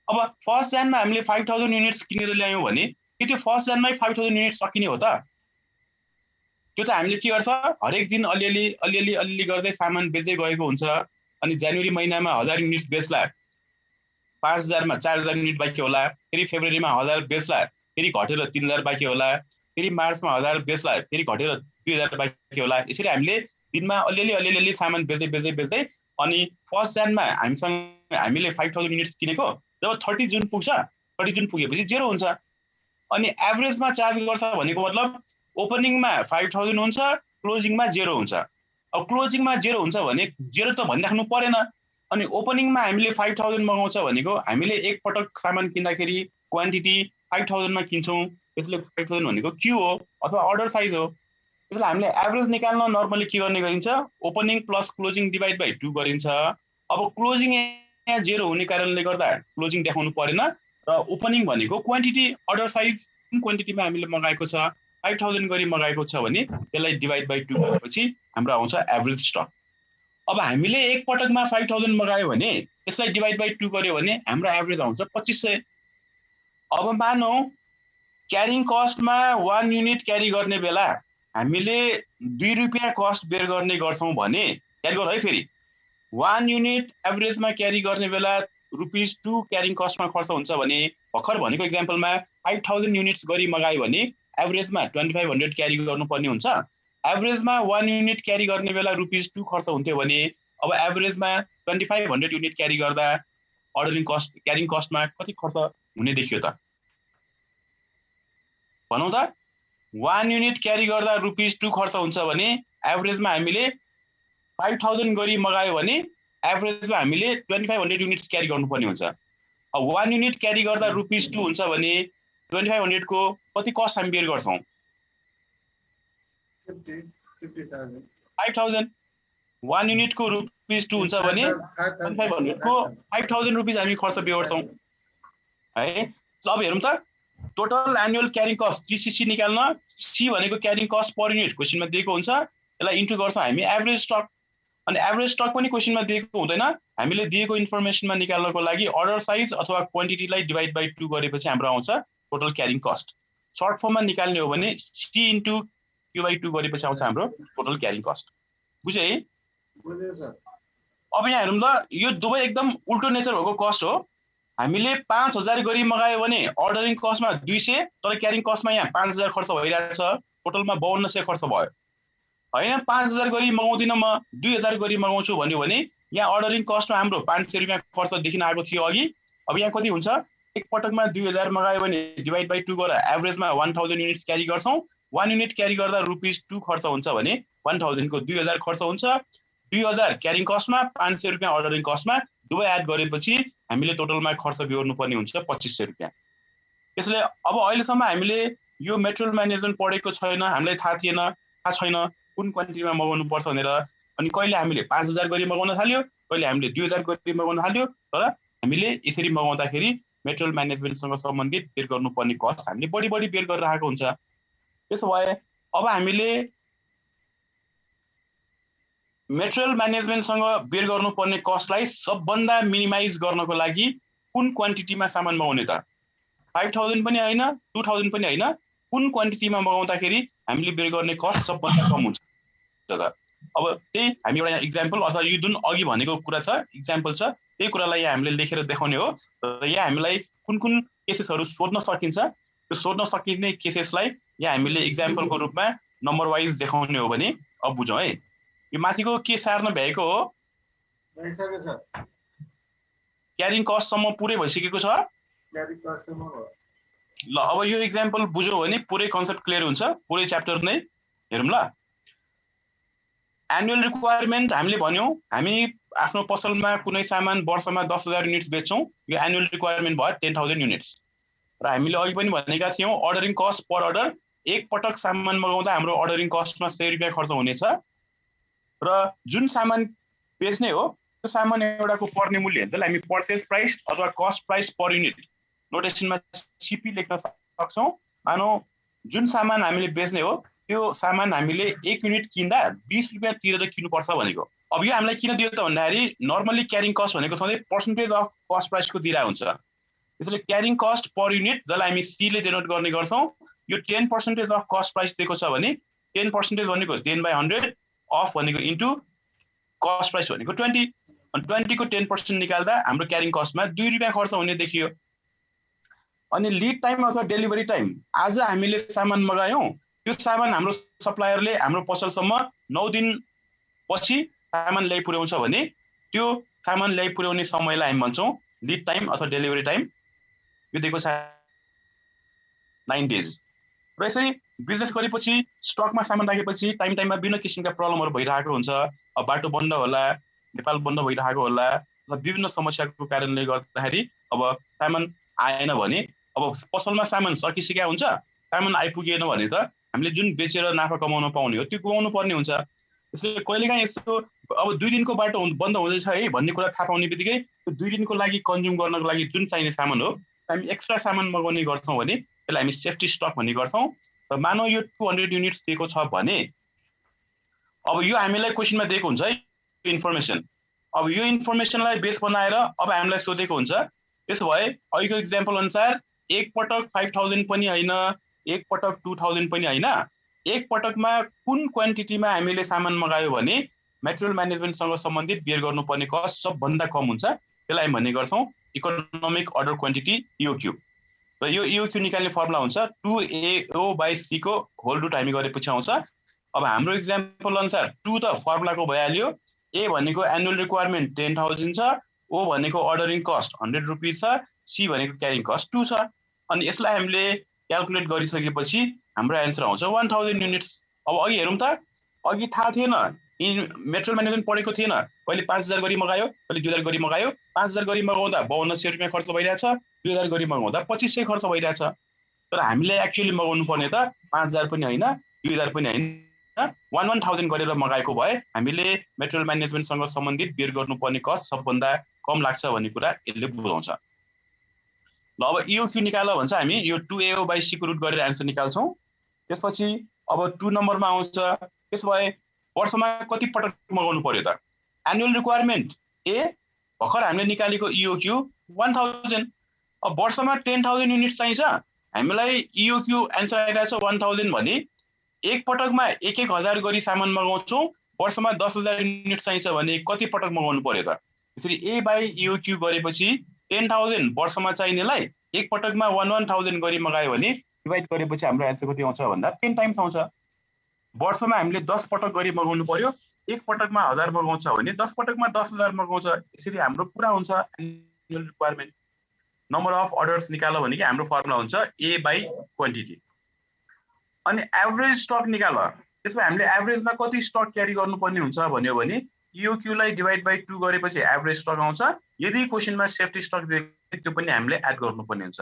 अब फर्स्ट जानमा हामीले 5,000 युनिट्स किनेर ल्यायौं भने के त्यो फर्स्ट जानमै 5,000 युनिट्स सकिने हो त? त्यो त हामीले के गर्छ हरेक दिन अलिअलि गर्दै सामान बेच्दै गएको हुन्छ अनि जनवरी महिनामा 1000 युनिट्स बेच्ला, 5,000 मा 4,000 युनिट बाँकी होला, फेरि फेब्रुअरीमा 1000 बेच्ला, फेरि घटेर 3,000 बाँकी होला, फेरि मार्चमा 1000 बेच्ला, फेरि घटेर 2,000 बाँकी होला। यसरी हामीले दिनमा अलिअलि सामान बेच्दै अनि फर्स्ट जानमा हामीले 5,000 युनिट्स किनेको जब 30 जुन पुग्छ, 30 जुन पुगेपछि जेरो हुन्छ अनि एभरेजमा चार्ज गर्छ भनेको मतलब ओपनिङमा 5,000 हुन्छ, क्लोजिङमा जेरो हुन्छ। अब क्लोजिङमा जेरो हुन्छ भने जेरो त भनिराख्नु परेन अनि ओपनिङमा हामीले 5,000 मगाउँछ भनेको हामीले एक पटक सामान किन्दाखेरि क्वान्टिटी 5,000 मा किन्छौं, त्यसले 5,000 भनेको क्यू हो अथवा अर्डर साइज हो। त्यसले हामीले एभरेज निकाल्न नर्मली के गर्ने गरिन्छ opening plus closing divide by 2 गरिन्छ। अब क्लोजिङ यहाँ जेरो हुने कारणले गर्दा क्लोजिङ देखाउनु परेन र ओपनिङ भनेको क्वान्टिटी अर्डर साइज कुन क्वान्टिटीमा हामीले मगाएको छ 5,000 गरी मगाएको छ भने त्यसलाई डिभाइड बाइ 2 गरेपछि हाम्रो आउँछ एभरेज स्टक। अब हामीले एक पटकमा 5,000 मगायो भने त्यसलाई डिभाइड बाइ 2 गर्यो भने हाम्रो एभरेज आउँछ 2,500। अब मानौ क्यारिङ कस्टमा 1 युनिट क्यारी गर्ने बेला हामीले 2 रुपैयाँ कस्ट बेयर गर्ने गर्छौं भने क्यारी गर है फेरि 1 युनिट एभरेजमा क्यारी गर्ने बेला ₹2 क्यारिङ कस्टमा खर्च हुन्छ भने भर्खर भनेको एक्जाम्पलमा 5,000 युनिट्स गरी मगायो भने एभरेजमा 2500 क्यारी गर्नुपर्ने हुन्छ। एभरेजमा 1 युनिट क्यारी गर्ने बेला ₹2 खर्च हुन्थ्यो भने अब एभरेजमा 2500 युनिट क्यारी गर्दा अर्डरिङ कस्ट क्यारिङ कस्टमा कति खर्च हुने देखियो त भनौं त 1 युनिट क्यारी गर्दा ₹2 खर्च हुन्छ भने एभरेजमा हामीले 5,000 गरी मगायो भने एभरेजमा हामीले 2500 युनिट्स क्यारी गर्नुपर्ने हुन्छ। अब 1 युनिट क्यारी गर्दा ₹2 हुन्छ भने 2500 को कति कस्ट हामी बेयर गर्छौं 5,000। 1 युनिट को ₹2 हुन्छ भने 2500 को 5,000 रुपैयाँ हामी खर्च बेयर गर्छौं है। अब हेरौं त total annual carrying cost GCC निकाल्न सी भनेको क्यारिङ कस्ट पर युनिट क्वेशनमा दिएको हुन्छ, यसलाई इन्टु गर्छौं हामी एभरेज स्टक अनि एभरेज स्टक पनि क्वेशनमा दिएको हुँदैन, हामीले दिएको इन्फर्मेसनमा निकाल्नको लागि अर्डर साइज अथवा क्वान्टिटीलाई डिभाइड बाइ 2 गरेपछि हाम्रो आउँछ टोटल क्यारिङ कस्ट। सर्ट फर्ममा निकाल्ने हो भने सी इन्टु क्यू बाइ 2 गरेपछि आउँछ हाम्रो टोटल क्यारिङ कस्ट। बुझे है? अब यहाँ हेरौँ त यो दुवै एकदम उल्टो नेचर भएको कस्ट हो। हामीले 5,000 गरी मगायो भने अर्डरिङ कस्टमा 200 तर क्यारिङ कस्टमा यहाँ 5,000 खर्च भइरहेछ, टोटलमा 5200 खर्च भयो हैन। 5,000 गरी मगाउँदिन म 2,000 गरी मगाउँछु भन्यो भने यहाँ अर्डरिङ कस्टमा हाम्रो 500 रुपैयाँ खर्च देखिन आएको थियो अघि। अब यहाँ कति हुन्छ एक पटकमा 2,000 मगायो भने डिभाइड बाइ 2 गरेर एभरेजमा 1000 युनिट्स क्यारी गर्छौं। 1 युनिट क्यारी गर्दा ₹2 खर्च हुन्छ भने 1000 को 2,000 खर्च हुन्छ। 2,000 क्यारिङ कस्टमा 500 रुपैयाँ अर्डरिङ कस्टमा दुवै एड गरेपछि हामीले टोटलमा खर्च बेहोर्नु पर्ने हुन्छ 2,500 रुपैयाँ। त्यसले अब अहिलेसम्म हामीले यो मेटेरियल म्यानेजमेन्ट पढेको छैन, हामीलाई थाहा छैन कुन क्वान्टिटीमा मगाउनु पर्छ भनेर। अनि कहिले हामीले 5,000 गरी मगाउन थाल्यो, कहिले हामीले 2,000 गरी मगाउन थाल्यो, तर हामीले यसरी मगाउँदाखेरि मेटेरियल म्यानेजमेन्टसँग सम्बन्धित बेयर गर्नुपर्ने कस्ट हामीले बढी बेयर गरिरहेको हुन्छ। त्यसो भए अब हामीले मेटेरियल म्यानेजमेन्टसँग बेयर गर्नुपर्ने कस्टलाई सबभन्दा मिनिमाइज गर्नको लागि कुन क्वान्टिटीमा सामान मगाउने त 5,000 पनि हैन 2,000 पनि हैन, कुन क्वान्टिटीमा मगाउँदाखेरि हामीले बेयर गर्ने कस्ट सबभन्दा कम हुन्छ त। अब त्यही हामी एउटा एक्जाम्पल अथवा यो जुन अघि भनेको कुरा छ एक्जाम्पल छ त्यही कुरालाई यहाँ हामीले लेखेर देखाउने हो र यहाँ हामीलाई कुन केसेसहरु सोध्न सकिन्छ त्यो सोध्न सकिने केसेसलाई यहाँ हामीले एक्जाम्पलको रूपमा नम्बर वाइज देखाउने हो भने अब बुझौं है। यो माथिको के सार्न भ्याएको हो क्यारिङ कस्ट सम्म पुरै भइसकेको छ। ल अब यो एक्जाम्पल बुझ्यौ भने पुरै कन्सेप्ट क्लियर हुन्छ, पुरै च्याप्टर नै हेरौँ ल। एनुअल रिक्वायरमेन्ट हामीले भन्यौँ हामी आफ्नो पसलमा कुनै सामान वर्षमा 10,000 युनिट्स बेच्छौँ, यो एनुअल रिक्वायरमेन्ट भयो 10,000 युनिट्स। र हामीले अघि पनि भनेका थियौँ अर्डरिङ कस्ट पर अर्डर, एक पटक सामान मगाउँदा हाम्रो अर्डरिङ कस्टमा 100 रुपियाँ खर्च हुनेछ र जुन सामान बेच्ने हो त्यो सामान एउटाको पर्ने मूल्य जसलाई हामी पर्चेज प्राइस अथवा कस्ट प्राइस पर युनिट नोटेसनमा सीपी लेख्न सक्छौँ। मानौ जुन सामान हामीले बेच्ने हो त्यो सामान हामीले 1 युनिट किन्दा 20 रुपियाँ तिरेर किन्नुपर्छ भनेको। अब यो हामीलाई किन दियो त भन्दाखेरि नर्मली क्यारिङ कस्ट भनेको सधैँ पर्सेन्टेज अफ कस्ट प्राइसको दिइरा हुन्छ। त्यसैले क्यारिङ कस्ट पर युनिट जसलाई हामी सी ले डिनोट गर्ने गर्छौँ, यो 10% अफ कस्ट प्राइस दिएको छ भने 10% भनेको 10/100 अफ भनेको इन्टु कस्ट प्राइस भनेको 20, अनि 20 को 10% निकाल्दा हाम्रो क्यारिङ कस्टमा 2 रुपियाँ खर्च हुने देखियो। अनि लिड टाइम अथवा डेलिभरी टाइम, आज हामीले सामान मगायौँ त्यो सामान हाम्रो सप्लायरले हाम्रो पसलसम्म 9 दिन पछि सामान ल्याइ पुर्याउँछ भने त्यो सामान ल्याइ पुर्याउने समयलाई हामी भन्छौँ लिड टाइम अथवा डेलिभरी टाइम। यो दिएको छ 9 डेज। र यसरी बिजनेस गरेपछि स्टकमा सामान राखेपछि टाइममा विभिन्न किसिमका प्रब्लमहरू भइरहेको हुन्छ। अब बाटो बन्द होला, नेपाल बन्द भइरहेको होला, विभिन्न समस्याको कारणले गर्दाखेरि अब सामान आएन भने अब पसलमा सामान सकिसकेका हुन्छ, सामान आइपुगेन भने त हामीले जुन बेचेर नाफा कमाउन पाउने हो त्यो गुमाउनु पर्ने हुन्छ। त्यसले कहिलेकाहीँ यस्तो अब 2 दिनको बाटो बन्द हुँदैछ है भन्ने कुरा थाहा पाउने बित्तिकै त्यो 2 दिनको लागि कन्ज्युम गर्नको लागि जुन चाहिने सामान हो हामी एक्स्ट्रा सामान मगाउने गर्छौँ भने त्यसलाई हामी सेफ्टी स्टक भन्ने गर्छौँ। र मानौ यो 200 युनिट्स दिएको छ भने अब यो हामीलाई क्वेसनमा दिएको हुन्छ है इन्फर्मेसन। अब यो इन्फर्मेसनलाई बेस बनाएर अब हामीलाई सोधेको हुन्छ त्यसो भए अहिलेको इक्जाम्पल अनुसार एक पटक 5000 पनि हैन, एक पटक 2000 पनि हैन, एक पटकमा कुन क्वान्टिटीमा हामीले सामान मगायो भने मटेरियल म्यानेजमेन्टसँग सम्बन्धित बेयर गर्नुपर्ने कस्ट सबभन्दा कम हुन्छ, त्यसलाई हामी भन्ने गर्छौँ इकोनोमिक अर्डर क्वान्टिटी EOQ। र यो EOQ निकाल्ने फर्मुला हुन्छ 2AO/C को होल रुट हामी गरेपछि आउँछ। अब हाम्रो इक्जाम्पल अनुसार 2 त फर्मुलाको भइहाल्यो, A भनेको एनुअल रिक्वायरमेन्ट 10,000 छ, O भनेको अर्डरिङ कस्ट 100 रुपैयाँ छ, C भनेको क्यारिङ कस्ट 2 छ। अनि यसलाई हामीले क्याल्कुलेट गरिसकेपछि हाम्रो एन्सर आउँछ 1000 युनिट्स। अब अघि हेरौँ त, अघि थाहा थिएन मेटेरियल म्यानेजमेन्ट पढेको थिएन, कहिले 5000 गरी मगायो, कहिले 2000 गरी मगायो। 5000 गरी मगाउँदा 5200 रुपैयाँ खर्च भइरहेछ, 2000 गरी मगाउँदा 2500 खर्च भइरहेछ। तर हामीले एक्चुअली मगाउनु पर्ने त 5000 पनि हैन, 2000 पनि हैन, 1000 गरेर मगाएको भए हामीले मेटेरियल म्यानेजमेन्टसँग सम्बन्धित बेयर गर्नुपर्ने कस्ट सबभन्दा कम लाग्छ भन्ने कुरा यसले बुझाउँछ। ल अब EOQ निकाल्न भन्छ हामी यो 2AO/C को रुट गरेर एन्सर निकाल्छौँ। त्यसपछि अब 2 नम्बरमा आउँछ त्यसो भए वर्षमा कति पटक मगाउनु पर्यो त? एनुअल रिक्वायरमेन्ट A भर्खर हामीले निकालेको EOQ 1000। अब वर्षमा 10,000 युनिट्स चाहिन्छ, हामीलाई EOQ एन्सर आइरहेछ 1000 भने एक पटकमा 1,000 गरी सामान मगाउँछौँ, वर्षमा 10,000 युनिट चाहिन्छ भने कति पटक मगाउनु पर्यो त? यसरी A/EOQ गरेपछि 10,000 वर्षमा चाहिनेलाई एक पटकमा 1000 गरी मगायो भने डिभाइड गरेपछि हाम्रो एन्सर कति आउँछ भन्दा 10 टाइम्स आउँछ। वर्षमा हामीले 10 पटक गरी मगाउनु पर्यो, एक पटकमा 1000 मगाउँछ भने 10 पटकमा 10,000 मगाउँछ। यसरी हाम्रो पुरा हुन्छ annual requirement. Number of orders निकाल्यो भने हाम्रो फर्मुला हुन्छ A/क्वान्टिटी। अनि एभरेज स्टक निकाल, त्यसमा हामीले एभरेजमा कति स्टक क्यारी गर्नुपर्ने हुन्छ भन्यो भने EOQ लाई डिभाइड बाइ 2 गरेपछि एभरेज स्टक आउँछ। यदि क्वेसनमा सेफ्टी स्टक दिएको त्यो पनि हामीले एड गर्नुपर्ने हुन्छ।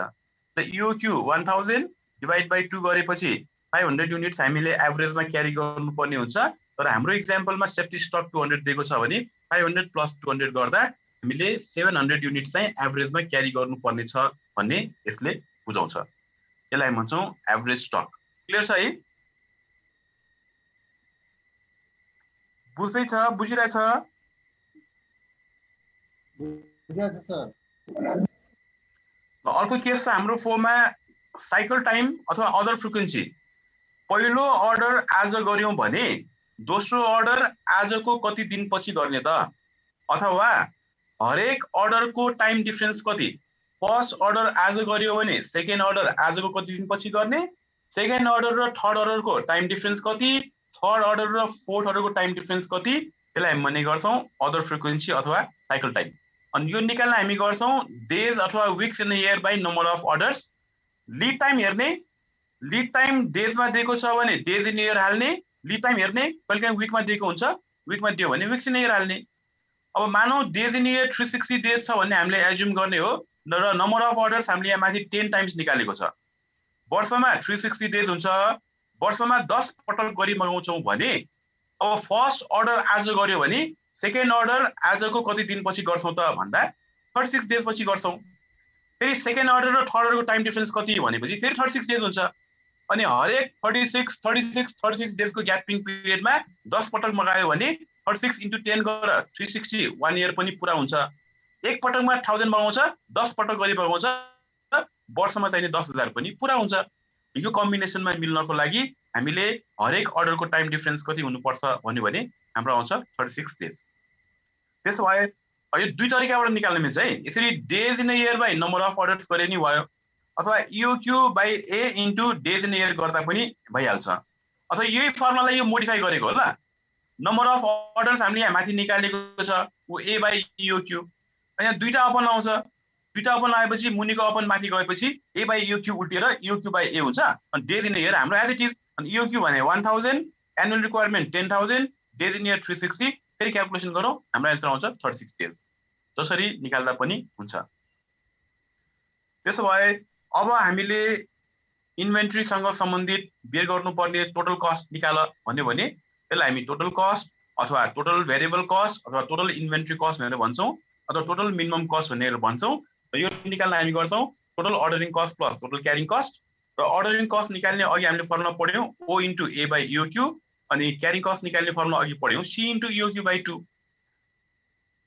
त EOQ 1000 डिभाइड बाइ 2 गरेपछि 500 युनिट्स हामीले एभरेजमा क्यारी गर्नुपर्ने हुन्छ। तर हाम्रो इक्जाम्पलमा सेफ्टी स्टक 200 दिएको छ भने 500 + 200 गर्दा हामीले 700 युनिट चाहिँ एभरेजमा क्यारी गर्नुपर्ने छ भन्ने यसले बुझाउँछ। यसलाई भन्छौँ एभरेज स्टक। क्लियर छ है? बुझ्दैछ? बुझिरहेछ? अर्को केस छ हाम्रो फोरमा साइकल टाइम अथवा अदर फ्रिक्वेन्सी। पहिलो अर्डर आज गर्यौं भने दोस्रो अर्डर आजको कति दिनपछि गर्ने त? अथवा हरेक अर्डरको टाइम डिफरेन्स कति? फर्स्ट अर्डर आज गर्यो भने सेकेन्ड अर्डर आजको कति दिनपछि गर्ने? सेकेन्ड अर्डर र थर्ड अर्डरको टाइम डिफरेन्स कति? थर्ड अर्डर र फोर्थ अर्डरको टाइम डिफरेन्स कति? त्यसलाई हामी भन्ने गर्छौँ अदर फ्रिक्वेन्सी अथवा साइकल टाइम। अनि यो निकाल्न हामी गर्छौँ डेज अथवा weeks in year by number of orders. Lead time हेर्ने, लिड टाइम डेजमा दिएको छ भने डेज इन इयर हाल्ने, लिड टाइम हेर्ने कहिलेकाहीँ विकमा दिएको हुन्छ विकमा दियो भने विक्स इन इयर हाल्ने। अब मानौ डेज इन इयर 360 डेज छ भन्ने हामीले एज्युम गर्ने हो र नम्बर अफ अर्डर्स हामीले यहाँ माथि 10 टाइम्स निकालेको छ। वर्षमा 360 डेज हुन्छ, वर्षमा 10 पटक गरी मगाउँछौँ भने अब फर्स्ट अर्डर आज गर्यो भने सेकेन्ड अर्डर आजको कति दिनपछि गर्छौँ त भन्दा 36 डेज पछि गर्छौँ। फेरि सेकेन्ड अर्डर र थर्ड अर्डरको टाइम डिफरेन्स कति भनेपछि फेरि 36 डेज हुन्छ। अनि हरेक 36 डेजको ग्यापिङ पिरियडमा 10 पटक मगायो भने 36 × 10 गरेर 360 1 इयर पनि पुरा हुन्छ। एक पटकमा 1000 मगाउँछ, 10 पटक गरी मगाउँछ, वर्षमा चाहिने 10,000 पनि पुरा हुन्छ। यो कम्बिनेसनमा मिल्नको लागि हामीले हरेक अर्डरको टाइम डिफरेन्स कति हुनुपर्छ भन्यो भने हाम्रो आउँछ 36 डेज। त्यसो भए यो दुई तरिकाबाट निकाल्न मिल्छ है। यसरी days in year by number of orders गरे नि भयो, अथवा EOQ by A into days in year गर्दा पनि भइहाल्छ। अथवा यही फर्मुलालाई यो मोडिफाई गरेको होला। नम्बर अफ अर्डर्स हामीले यहाँ माथि निकालेको छ A बाइ EOQ। यहाँ दुईटा अपन आउँछ, दुईटा अपन आएपछि मुनिको अपन माथि गएपछि A बाइ EOQ उल्टिएर EOQ बाइ A हुन्छ। अनि डेज इन इयर हाम्रो एज इट इज। अनि EOQ भने 1000, annual requirement 10,000, days in year 360। फेरि क्याल्कुलेसन गरौँ, हाम्रो एन्सर आउँछ 36 डेज। जसरी निकाल्दा पनि हुन्छ। त्यसो भए अब हामीले इन्भेन्ट्रीसँग सम्बन्धित बेर गर्नुपर्ने टोटल कस्ट निकाल भन्यो भने त्यसलाई हामी टोटल कस्ट अथवा टोटल भेरिएबल कस्ट अथवा टोटल इन्भेन्ट्री कस्ट भनेर भन्छौँ, अथवा टोटल मिनिमम कस्ट भनेर भन्छौँ। र यो निकाल्न हामी गर्छौँ total ordering cost plus total carrying cost. र अर्डरिङ कस्ट निकाल्ने अघि हामीले फर्मुला पढ्यौँ O into A by EOQ। अनि क्यारिङ कस्ट निकाल्ने फर्मुला अघि पढ्यौँ C इन्टु EOQ बाइ 2।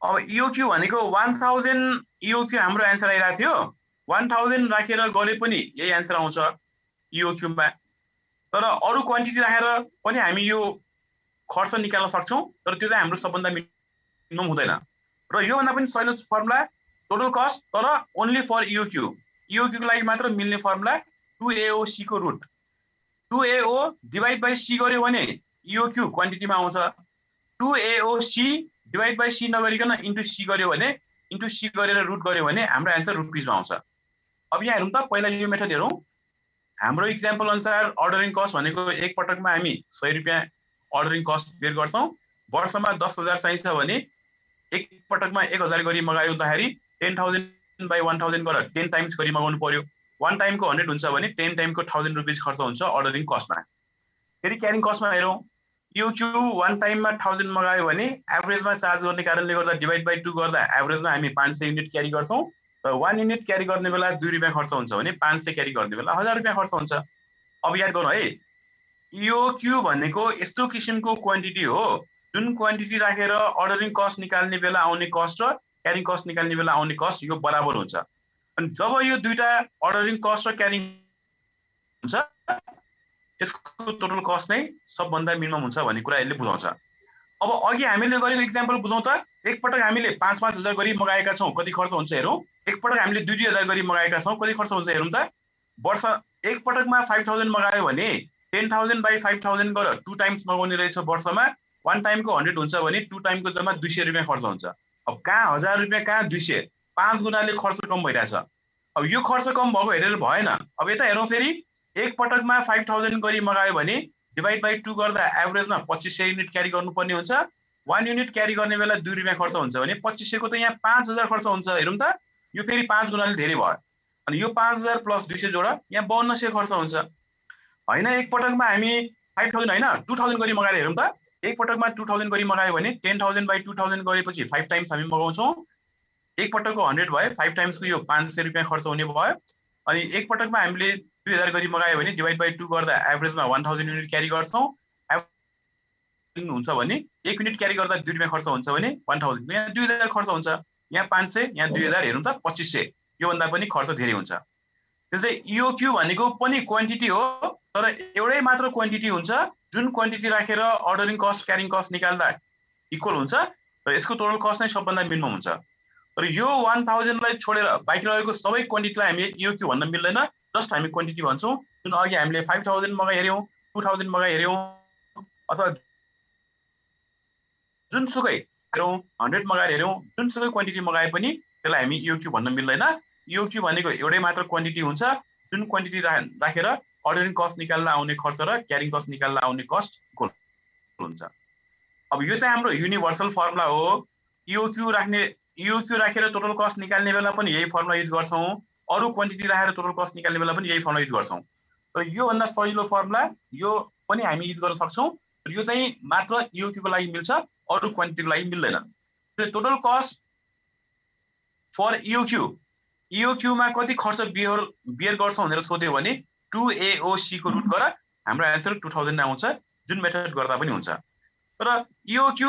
अब EOQ भनेको 1000 EOQ हाम्रो एन्सर आइरहेको थियो। 1000 राखेर गरे पनि यही एन्सर आउँछ EOQ मा। तर अरू क्वान्टिटी राखेर पनि हामी यो खर्च निकाल्न सक्छौँ, तर त्यो चाहिँ हाम्रो सबभन्दा मिनिमम हुँदैन। र योभन्दा पनि सजिलो फर्मुला टोटल कस्ट तर ओन्ली फर EOQ। EOQ को लागि मात्र मिल्ने फर्मुला 2AOC को root 2AO divide by C गर्यो भने EOQ क्वान्टिटीमा आउँछ। 2AOC डिभाइड बाइ C नगरिकन इन्टु C गर्यो भने इन्टु C गरेर रुट गर्यो भने हाम्रो एन्सर रुपिसमा आउँछ। अब यहाँ हेरौँ त, पहिला यो मेथड हेरौँ। हाम्रो इक्जाम्पल अनुसार अर्डरिङ कस्ट भनेको एक पटकमा हामी 100 रुपियाँ अर्डरिङ कस्ट बेर गर्छौँ। वर्षमा 10,000 चाहिन्छ भने एक पटकमा 1000 गरी मगाउँदाखेरि 10,000 बाइ 1000 गरेर 10 टाइम्स गरी मगाउनु पर्यो। 1 टाइमको 100 हुन्छ भने 10 टाइमको 1000 रुपिस खर्च हुन्छ अर्डरिङ कस्टमा। फेरि क्यारिङ कस्टमा हेरौँ। EOQ 1 टाइममा 1000 मगायो भने एभरेजमा चार्ज गर्ने कारणले गर्दा डिभाइड बाइ 2 गर्दा एभरेजमा हामी 500 युनिट क्यारी गर्छौँ। र 1 युनिट क्यारी गर्ने बेला 2 रुपियाँ खर्च हुन्छ भने 500 क्यारी गर्ने बेला 1000 रुपियाँ खर्च हुन्छ। अब याद गरौँ है, EOQ भनेको यस्तो किसिमको क्वान्टिटी हो जुन क्वान्टिटी राखेर अर्डरिङ कस्ट निकाल्ने बेला आउने कस्ट र क्यारिङ कस्ट निकाल्ने बेला आउने कस्ट यो बराबर हुन्छ। अनि जब यो दुईटा अर्डरिङ कस्ट र क्यारिङ हुन्छ त्यसको टोटल कस्ट नै सबभन्दा मिनिमम हुन्छ भन्ने कुरा यसले बुझाउँछ। अब अघि हामीले गरेको इक्जाम्पल बुझौँ त। एक पटक हामीले 5,000 गरी मगाएका छौँ, कति खर्च हुन्छ हेरौँ। एक पटक हामीले 2,000 गरी मगाएका छौँ, कति खर्च हुन्छ हेरौँ त। वर्ष एक पटकमा 5,000 मगायो भने 10,000 बाइ 5,000 गरेर 2 टाइम्स मगाउने रहेछ वर्षमा। 1 टाइमको 100 हुन्छ भने 2 टाइमको जम्मा 200 रुपियाँ खर्च हुन्छ। अब कहाँ 1000 रुपियाँ कहाँ 200, 5 गुणाले खर्च कम भइरहेछ। अब यो खर्च कम भएको हेरेर भएन। अब यता हेरौँ फेरि, एक पटकमा 5,000 गरी मगायो भने डिभाइड बाइ 2 गर्दा एभरेजमा 2500 युनिट क्यारी गर्नुपर्ने हुन्छ। 1 युनिट क्यारी गर्ने बेला 2 रुपियाँ खर्च हुन्छ भने 2500 को त यहाँ 5,000 खर्च हुन्छ। हेरौँ त, यो फेरि 5 गुणाले धेरै भयो। अनि यो 5,000 प्लस 200 जोडा यहाँ 5200 खर्च हुन्छ। होइन, एक पटकमा हामी 5,000 होइन 2,000 गरी मगाएर हेरौँ त। एक पटकमा 2,000 गरी मगायो भने 10,000 बाइ 2,000 गरेपछि 5 टाइम्स हामी मगाउँछौँ। एक पटकको 100 भयो, 5 टाइम्सको यो 500 रुपियाँ खर्च हुने भयो। अनि एक पटकमा हामीले 2,000 गरी मगायो भने डिभाइड बाइ 2 गर्दा एभरेजमा 1000 युनिट क्यारी गर्छौँ। हुन्छ भने 1 युनिट क्यारी गर्दा 2 रुपियाँ खर्च हुन्छ भने 1000, यहाँ 2,000 खर्च हुन्छ। यहाँ 500, यहाँ 2,000, हेरौँ त 2500, योभन्दा पनि खर्च धेरै हुन्छ। त्यसै EOQ भनेको पनि क्वान्टिटी हो, तर एउटै मात्र क्वान्टिटी हुन्छ जुन क्वान्टिटी राखेर अर्डरिङ कस्ट क्यारिङ कस्ट निकाल्दा इक्वल हुन्छ र यसको टोटल कस्ट नै सबभन्दा मिनिमम हुन्छ। तर यो 1000 लाई छोडेर बाँकी रहेको सबै क्वान्टिटीलाई हामी EOQ भन्न मिल्दैन, जस्ट हामी क्वान्टिटी भन्छौँ। जुन अघि हामीले 5,000 मगाइ हेऱ्यौँ, 2,000 मगाइ हेऱ्यौँ, अथवा जुनसुकै हेरौँ 100 मगाएर हेरौँ, जुनसुकै क्वान्टिटी मगाए पनि त्यसलाई हामी EOQ भन्न मिल्दैन। EOQ भनेको एउटै मात्र क्वान्टिटी हुन्छ जुन क्वान्टिटी राखेर अर्डरिङ कस्ट निकाल्न आउने खर्च र क्यारिङ कस्ट निकाल्न आउने कस्ट इक्वल हुन्छ। अब यो चाहिँ हाम्रो युनिभर्सल फर्मुला हो। EOQ राखेर टोटल कस्ट निकाल्ने बेला पनि यही फर्मुला युज गर्छौं, अरु क्वान्टिटी राखेर टोटल कस्ट निकाल्ने बेला पनि यही फर्मुला युज गर्छौं। तर यो भन्दा सजिलो फर्मुला यो पनि हामी युज गर्न सक्छौं। यो चाहिँ मात्र EOQ को लागि मिल्छ, अरु क्वान्टिटीको लागि मिल्दैन। टोटल कस्ट फर EOQ मा कति खर्च बियर गर्छौं भनेर सोध्यो भने 2AOC को रुट गर हाम्रो आन्सर 2000 आउँछ, जुन मेथड गर्दा पनि हुन्छ। तर EOQ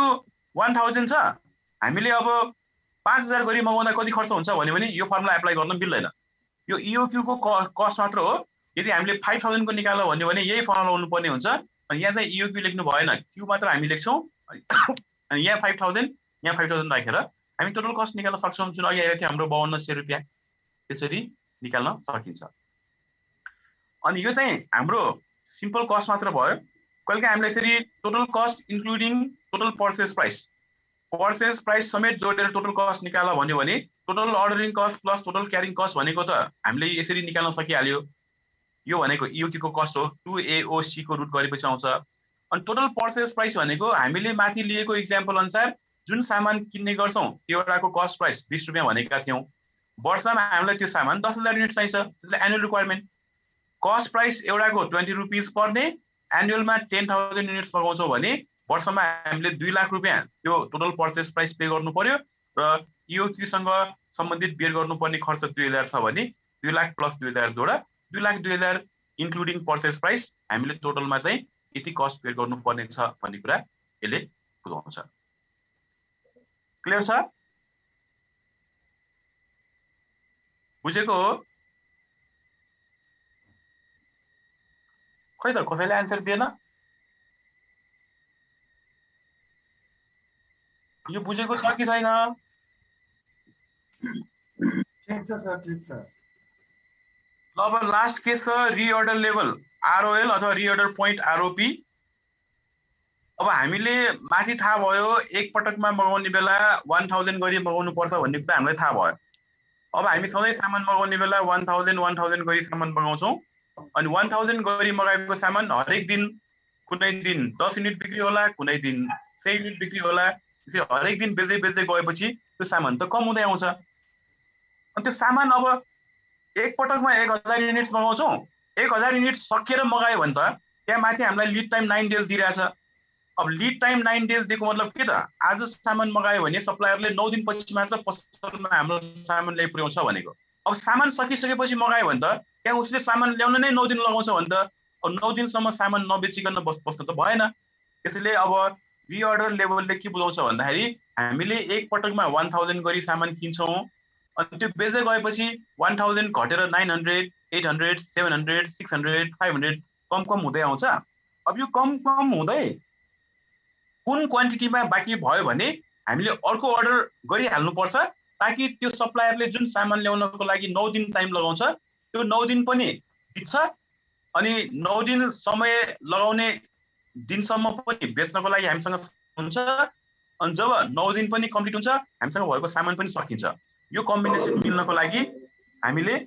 1000 छ, हामीले अब 5000 गरी मगाउँदा कति खर्च हुन्छ भन्यो भने यो फर्मुला एप्लाई गर्न मिल्दैन। यो EOQ को कस्ट मात्र हो। यदि हामीले 5000 को निकाल्नु भन्यो भने यही फर्मुला लाउनु पर्ने हुन्छ। अनि यहाँ चाहिँ EOQ लेख्नु भएन, Q मात्र हामी लेख्छौं। अनि यहाँ 5000 यहाँ 5000 राखेर हामी टोटल कस्ट निकाल्न सक्छौं, जुन अघि आएको थियो हाम्रो 5200 रुपैयाँ। त्यसरी निकाल्न सकिन्छ। अनि यो चाहिँ हाम्रो सिम्पल कस्ट मात्र भयो। कहिलेकाहीँ हामीले यसरी total cost including total purchase price समेत जोडेर टोटल कस्ट निकाल्न भन्यो भने total ordering cost plus total carrying cost भनेको त हामीले यसरी निकाल्न सकिहाल्यो। यो भनेको EOQ को कस्ट हो, 2AOC को रुट गरेपछि आउँछ। अनि टोटल पर्चेज प्राइस भनेको हामीले माथि लिएको इक्जाम्पल अनुसार जुन सामान किन्ने गर्छौं एउटाको कस्ट प्राइस 20 रुपैयाँ भनेका थियौं। वर्षमा हामीलाई त्यो सामान 10000 युनिट चाहिन्छ, त्यसले एनुअल रिक्वायरमेन्ट। कस्ट प्राइस एउटाको 20 रुपीस पर्ने, एनुअलमा 10000 युनिट्स लगाउँछौं भने वर्षमा हामीले 2 लाख रुपैयाँ त्यो टोटल पर्चेज प्राइस पे गर्नु पर्यो। र EOQ सँग सम्बन्धित बेयर गर्नुपर्ने खर्च 2000 छ भने 2 लाख प्लस 2000 जोडा 2,02,000 इन्क्लुडिङ पर्चेज प्राइस हामीले टोटलमा चाहिँ यति कस्ट पे गर्नुपर्ने छ भन्ने कुरा यसले बुझाउँछ। क्लियर छ? बुझेको हो? खै त कसैले आन्सर दिएन? यो बुझेको छ कि छैन? ठीक छ सर, ठीक छ। ल अब लास्ट के छ, रिअर्डर लेभल ROL अथवा रिअर्डर पोइन्ट ROP। अब हामीले माथि थाहा भयो एक पटकमा मगाउने बेला 1000 गरी मगाउनु पर्छ भन्ने कुरा हामीलाई थाहा भयो। अब हामी सधैँ सामान मगाउने बेला 1000 गरी सामान मगाउँछौं। अनि 1000 गरी मगाएको सामान हरेक दिन कुनै दिन 10 युनिट बिक्री होला, कुनै दिन 100 युनिट बिक्री होला। त्यसरी हरेक दिन बेच्दै गएपछि त्यो सामान त कम हुँदै आउँछ। अनि त्यो सामान अब एक पटकमा 1000 युनिट्स मगाउँछौं, 1000 युनिट सकिएर मगायो भने त त्यहाँ माथि हामीलाई लिड टाइम 9 डेज दिइरहेछ। अब लिड टाइम 9 डेज दिएको मतलब के त, आज सामान मगायो भने सप्लायरले 9 दिन पछि मात्र पसलमा हाम्रो सामान ल्याइ पुर्याउँछ भनेको। अब सामान सकिसकेपछि मगायो भने त त्यहाँ उसले सामान ल्याउन नै 9 दिन लगाउँछ भने त अब 9 दिनसम्म सामान नबेचिकन बस्न त भएन। त्यसैले अब रिअर्डर लेभलले के बुझाउँछ भन्दाखेरि हामीले एक पटकमा 1000 गरी सामान किन्छौं, अनि त्यो बेच्दै गएपछि 1000 घटेर 900, 800, 700, 600, 500 कम हुँदै आउँछ। अब यो कम हुँदै कुन क्वान्टिटीमा बाँकी भयो भने हामीले अर्को अर्डर गरिहाल्नुपर्छ, ताकि त्यो सप्लायरले जुन सामान ल्याउनको लागि 9 दिन टाइम लगाउँछ त्यो 9 दिन पनि बित्छ। अनि 9 दिन समय लगाउने दिनसम्म पनि बेच्नको लागि हामीसँग हुन्छ। अनि जब 9 दिन पनि कम्प्लिट हुन्छ हामीसँग भएको सामान पनि सकिन्छ। यो कम्बिनेसन मिल्नको लागि हामीले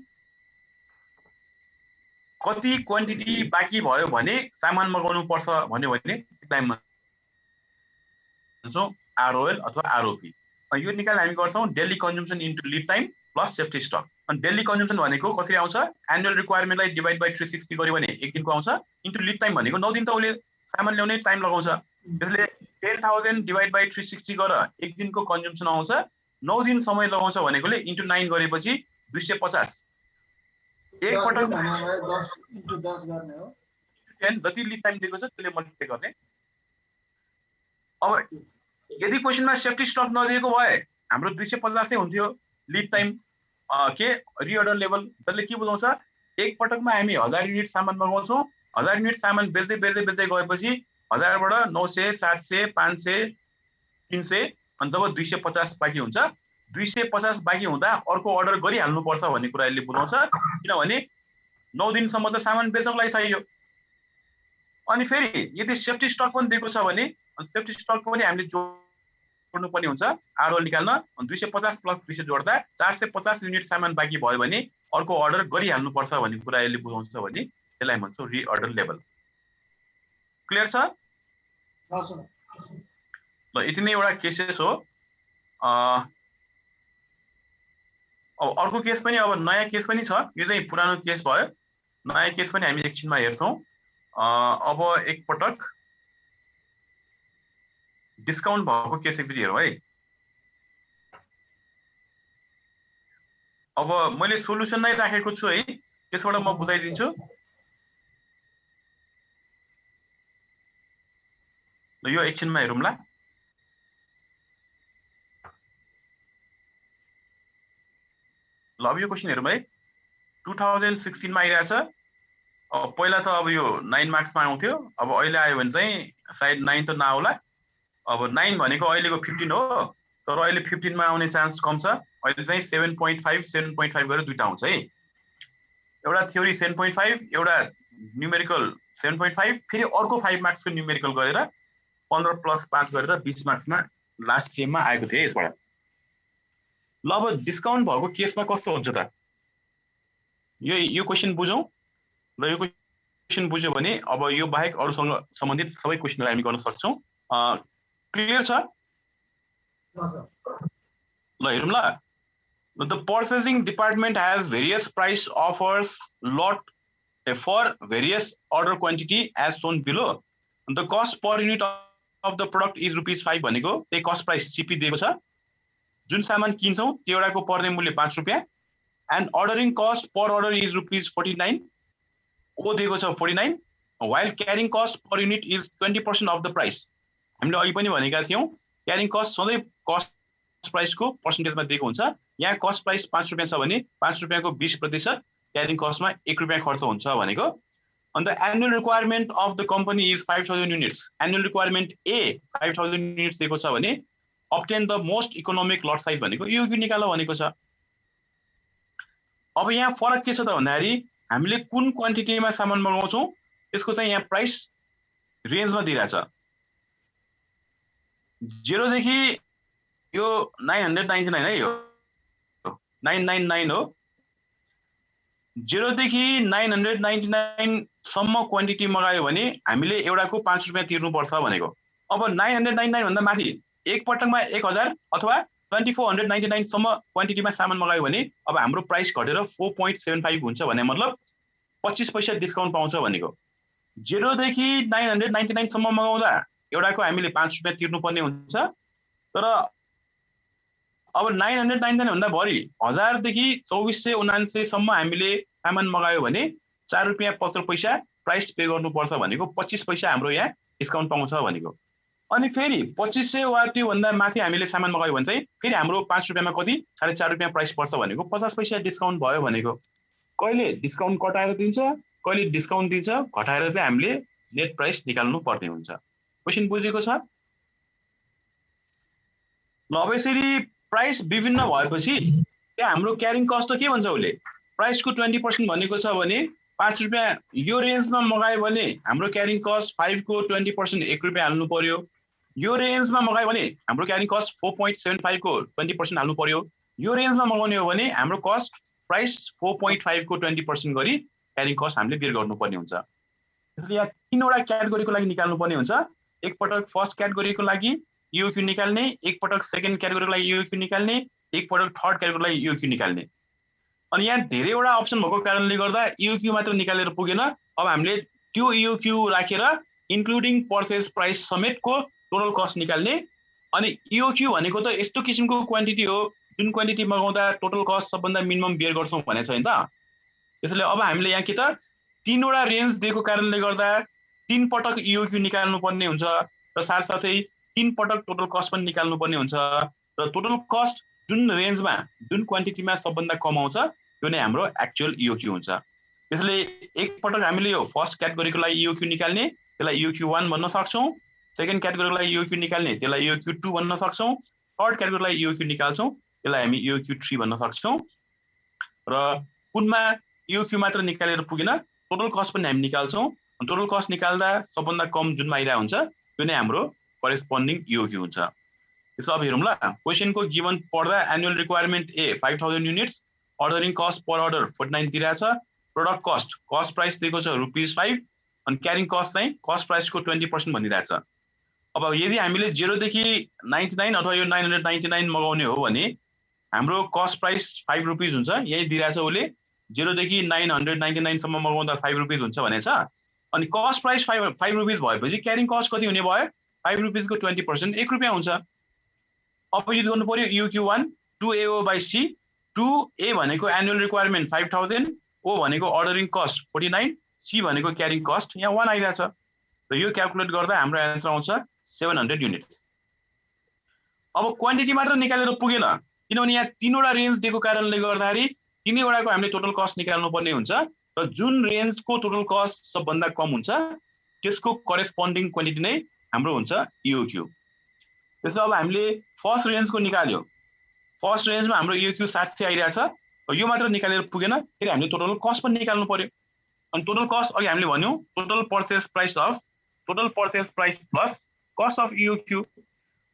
कति क्वान्टिटी बाँकी भयो भने सामान मगाउनु पर्छ भन्यो भने टाइममा ROL अथवा ROP। यो निकाल हामी गर्छौं daily consumption into lead time plus safety stock. अनि डेली कन्जम्सन भनेको कसरी आउँछ, एनुअल रिक्वायरमेन्टलाई डिभाइड बाइ 360 गर्यो भने एक दिनको आउँछ, इन्टु लिड टाइम भनेको 9 दिन त उसले सामान ल्याउने टाइम लगाउँछ। त्यसले 10000 डिभाइड बाइ 360 गरेर एक दिनको कन्जम्सन आउँछ। 9 दिन समय लगाउँछ भनेकोले इन्टु 9 गरेपछि 250। एक पटक 10 इन्टु 10 गर्ने हो। 10 जति लिड टाइम दिएको छ त्यसले मल्टिप्लाई गर्ने। अब यदि क्वेशनमा सेफ्टी स्टक नदिएको भए हाम्रो 250 हुन्थ्यो लिड टाइम के रिअर्डर लेभल। त्यसले के बुझाउँछ, एक पटकमा हामी 1000 युनिट सामान मगाउँछौं, 1000 युनिट सामान बेच्दै गएपछि 1000 बाट 900, 700, 500, 300 अनि जब 250 बाँकी हुन्छ, 250 बाँकी हुँदा अर्को अर्डर गरिहाल्नुपर्छ भन्ने कुरा यसले बुझाउँछ। किनभने 9 दिनसम्म त सामान बेच्नको लागि चाहियो। अनि फेरि यदि सेफ्टी स्टक पनि दिएको छ भने सेफ्टी स्टक पनि हामीले जोड्नु पर्ने हुन्छ ROL निकाल्न। 250 प्लस 200 जोड्दा 450 युनिट सामान बाँकी भयो भने अर्को अर्डर गरिहाल्नुपर्छ भन्ने कुरा यसले बुझाउँछ भने त्यसलाई भन्छौँ रिअर्डर लेभल। क्लियर छ? ल यति नै एउटा केसेस हो। अब अर्को केस पनि, अब नयाँ केस पनि छ, यो चाहिँ पुरानो केस भयो, नयाँ केस पनि हामी एकछिनमा हेर्छौँ। अब एकपटक डिस्काउन्ट भएको केस एकचोटि हेरौँ है। अब मैले सोलुसन नै राखेको छु है, त्यसबाट म बुझाइदिन्छु। ल यो एकछिनमा हेरौँला। ल अब यो क्वेसन हेरौँ है। 2016 मा आइरहेछ। पहिला त अब यो 9 मार्क्समा आउँथ्यो, अब अहिले आयो भने चाहिँ सायद 9 त नआउला। अब 9 भनेको अहिलेको 15 हो, तर अहिले 15 मा आउने चान्स कम छ। अहिले चाहिँ 7.5 7.5 गरेर दुईटा आउँछ है। एउटा थ्योरी 7.5, एउटा न्युमेरिकल 7.5, फेरि अर्को 5 मार्क्सको न्युमेरिकल गरेर 15 + 5 गरेर 20 मार्क्समा लास्ट सेममा आएको थियो यसबाट। ल अब डिस्काउन्ट भएको केसमा कस्तो हुन्छ त, यो क्वेसन बुझौँ। र यो क्वेसन बुझ्यो भने अब यो बाहेक अरूसँग सम्बन्धित सबै क्वेसनहरू हामी गर्न सक्छौँ। क्लियर छ? ल हेरौँ ल। The purchasing department has various price offers lot for various order quantity as shown below. The cost per unit of the product is ₹5 भनेको त्यही कस्ट प्राइस CP दिएको छ। जुन सामान किन्छौँ त्यो एउटाको पर्ने मूल्य ₹5 and ordering cost per order is ₹49. ओ दिएको छ 49, while carrying cost per unit is 20% of the price. हामीले अघि पनि भनेका थियौँ क्यारिङ कस्ट सधैँ कस्ट प्राइसको पर्सेन्टेजमा दिएको हुन्छ। यहाँ कस्ट प्राइस ₹5 छ भने ₹5 को 20% क्यारिङ कस्टमा ₹1 खर्च हुन्छ भनेको। अन्त annual requirement of the company is 5000 units. Annual requirement A 5000 units दिएको छ भने obtain the most economic lot size भनेको यो निकाल भनेको छ। अब यहाँ फरक के छ त भन्दाखेरि हामीले कुन क्वान्टिटीमा सामान मगाउँछौँ त्यसको चाहिँ यहाँ प्राइस रेन्जमा दिइरहेछ। 0 देखि यो 999 है, यो 999 हो। 0 देखि 999 सम्म क्वान्टिटी मगायो भने हामीले एउटाको ₹5 तिर्नुपर्छ भनेको। अब 999 भन्दा माथि एक पटकमा 1000 अथवा 2499 सम्म क्वान्टिटीमा सामान मगायो भने अब हाम्रो प्राइस घटेर 4.75 हुन्छ भने मतलब 25 पैसा डिस्काउन्ट पाउँछ भनेको। 0 देखि 999 सम्म मगाउँदा एउटाको हामीले ₹5 तिर्नुपर्ने हुन्छ। तर अब 999 भन्दा बढी 1000 देखि 2499 सम्म हामीले सामान मगायो भने ₹4.75 प्राइस पे गर्नुपर्छ भनेको 25 पैसा हाम्रो यहाँ डिस्काउन्ट पाउँछ भनेको। अनि फेरि 2500 वा त्यो भन्दा माथि हामीले सामान मगायो भने चाहिँ फेरि हाम्रो ₹5 मा कति ₹4.5 प्राइस पर्छ भनेको 50 पैसा डिस्काउन्ट भयो भनेको। कहिले डिस्काउन्ट कटाएर दिन्छ, कहिले डिस्काउन्ट दिन्छ, घटाएर चाहिँ हामीले नेट प्राइस निकाल्नु पर्ने हुन्छ। क्वेसन बुझेको छ? ल अब यसरी प्राइस विभिन्न भएपछि त्यहाँ हाम्रो क्यारिङ कस्ट त के भन्छ उसले, प्राइसको 20% भनेको छ भने ₹5 यो रेन्जमा मगायो भने हाम्रो क्यारिङ कस्ट 5 को 20% ₹1 हाल्नु पर्यो। यो रेन्जमा मगायो भने हाम्रो क्यारिङ कस्ट 4.75 को 20% हाल्नु पर्यो। यो रेन्जमा मगाउने हो भने हाम्रो कस्ट प्राइस 4.5 को 20% गरी क्यारिङ कस्ट हामीले बेर गर्नुपर्ने हुन्छ। त्यसैले यहाँ तीनवटा क्याटेगोरीको लागि निकाल्नु पर्ने हुन्छ। एक पटक फर्स्ट क्याटेगोरीको लागि ईओक्यू निकाल्ने, एक पटक सेकेन्ड क्याटेगोरीको लागि ईओक्यू निकाल्ने, एक पटक थर्ड क्याटेगोरीको लागि ईओक्यू निकाल्ने। अनि यहाँ धेरैवटा अप्सन भएको कारणले गर्दा ईओक्यू मात्र निकालेर पुगेन। अब हामीले त्यो ईओक्यू राखेर इन्क्लुडिङ पर्चेज प्राइस समेतको टोटल कस्ट निकाल्ने। अनि ईओक्यू भनेको त यस्तो किसिमको क्वान्टिटी हो जुन क्वान्टिटी मगाउँदा टोटल कस्ट सबभन्दा मिनिमम बेयर गर्छौँ भनेको छ नि त। त्यसैले अब हामीले यहाँ के त तीनवटा रेन्ज दिएको कारणले गर्दा 3 पटक ईओक्यू निकाल्नु पर्ने हुन्छ र साथसाथै 3 पटक टोटल कस्ट पनि निकाल्नु पर्ने हुन्छ। र टोटल कस्ट जुन रेन्जमा जुन क्वान्टिटीमा सबभन्दा कम आउँछ त्यो नै हाम्रो एक्चुअल ईओक्यू हुन्छ। त्यसैले एक पटक हामीले यो फर्स्ट क्याटेगोरीको लागि ईओक्यू निकाल्ने, त्यसलाई ईओक्यू 1 भन्न सक्छौँ। सेकेन्ड क्याटेगोरीको लागि ईओक्यू निकाल्ने, त्यसलाई ईओक्यू 2 भन्न सक्छौँ। थर्ड क्याटेगोरीको लागि ईओक्यू निकाल्छौँ, त्यसलाई हामी ईओक्यू 3 भन्न सक्छौँ। र कुनमा ईओक्यू मात्र निकालेर पुगेन, टोटल कस्ट पनि हामी निकाल्छौँ। टोटल कस्ट निकाल्दा सबभन्दा कम जुनमा आइरहेको हुन्छ त्यो नै हाम्रो करेस्पोन्डिङ ईओक्यू हुन्छ। त्यसो अब हेरौँ ल। क्वेसनको गिभन पढ्दा एनुअल रिक्वायरमेन्ट ए 5000 units, ordering cost per order 49 दिइरहेछ, प्रोडक्ट कस्ट प्राइस दिएको छ ₹5 अनि क्यारिङ कस्ट चाहिँ कस्ट प्राइसको 20% भनिरहेछ। अब यदि हामीले 0 देखि 99 अथवा यो 999 मगाउने हो भने हाम्रो कस्ट प्राइस 5 रुपैयाँ हुन्छ। यही दिइराछ उले 0 देखि 999 सम्म मगाउँदा 5 रुपैयाँ हुन्छ भनेछ। अनि कस्ट प्राइस 5 रुपैयाँ भएपछि क्यारिङ कस्ट कति हुने भयो? 5 रुपैयाँ को 20% 1 रुपैयाँ हुन्छ। अब यो गर्नु पर्यो UQ1 2AO/C 2A भनेको एनुअल रिक्वायरमेन्ट 5000, O भनेको अर्डरिङ कस्ट 49, C भनेको क्यारिङ कस्ट यहाँ 1 आइराछ। र यो क्याल्कुलेट गर्दा हाम्रो आन्सर आउँछ 700 युनिट्स। अब क्वान्टिटी मात्र निकालेर पुगेन, किनभने यहाँ तीनवटा रेन्ज दिएको कारणले गर्दाखेरि तीनैवटाको हामीले टोटल कस्ट निकाल्नु पर्ने हुन्छ र जुन रेन्जको टोटल कस्ट सबभन्दा कम हुन्छ त्यसको करेस्पोन्डिङ क्वान्टिटी नै हाम्रो हुन्छ EOQ। त्यसो अब हामीले फर्स्ट रेन्जको निकाल्यो। फर्स्ट रेन्जमा हाम्रो EOQ 700 आइराछ। यो मात्र निकालेर पुगेन, फेरि हामीले टोटल कस्ट पनि निकाल्नु पर्यो। अनि टोटल कस्ट अघि हामीले भन्यौ total purchase price plus cost of EOQ।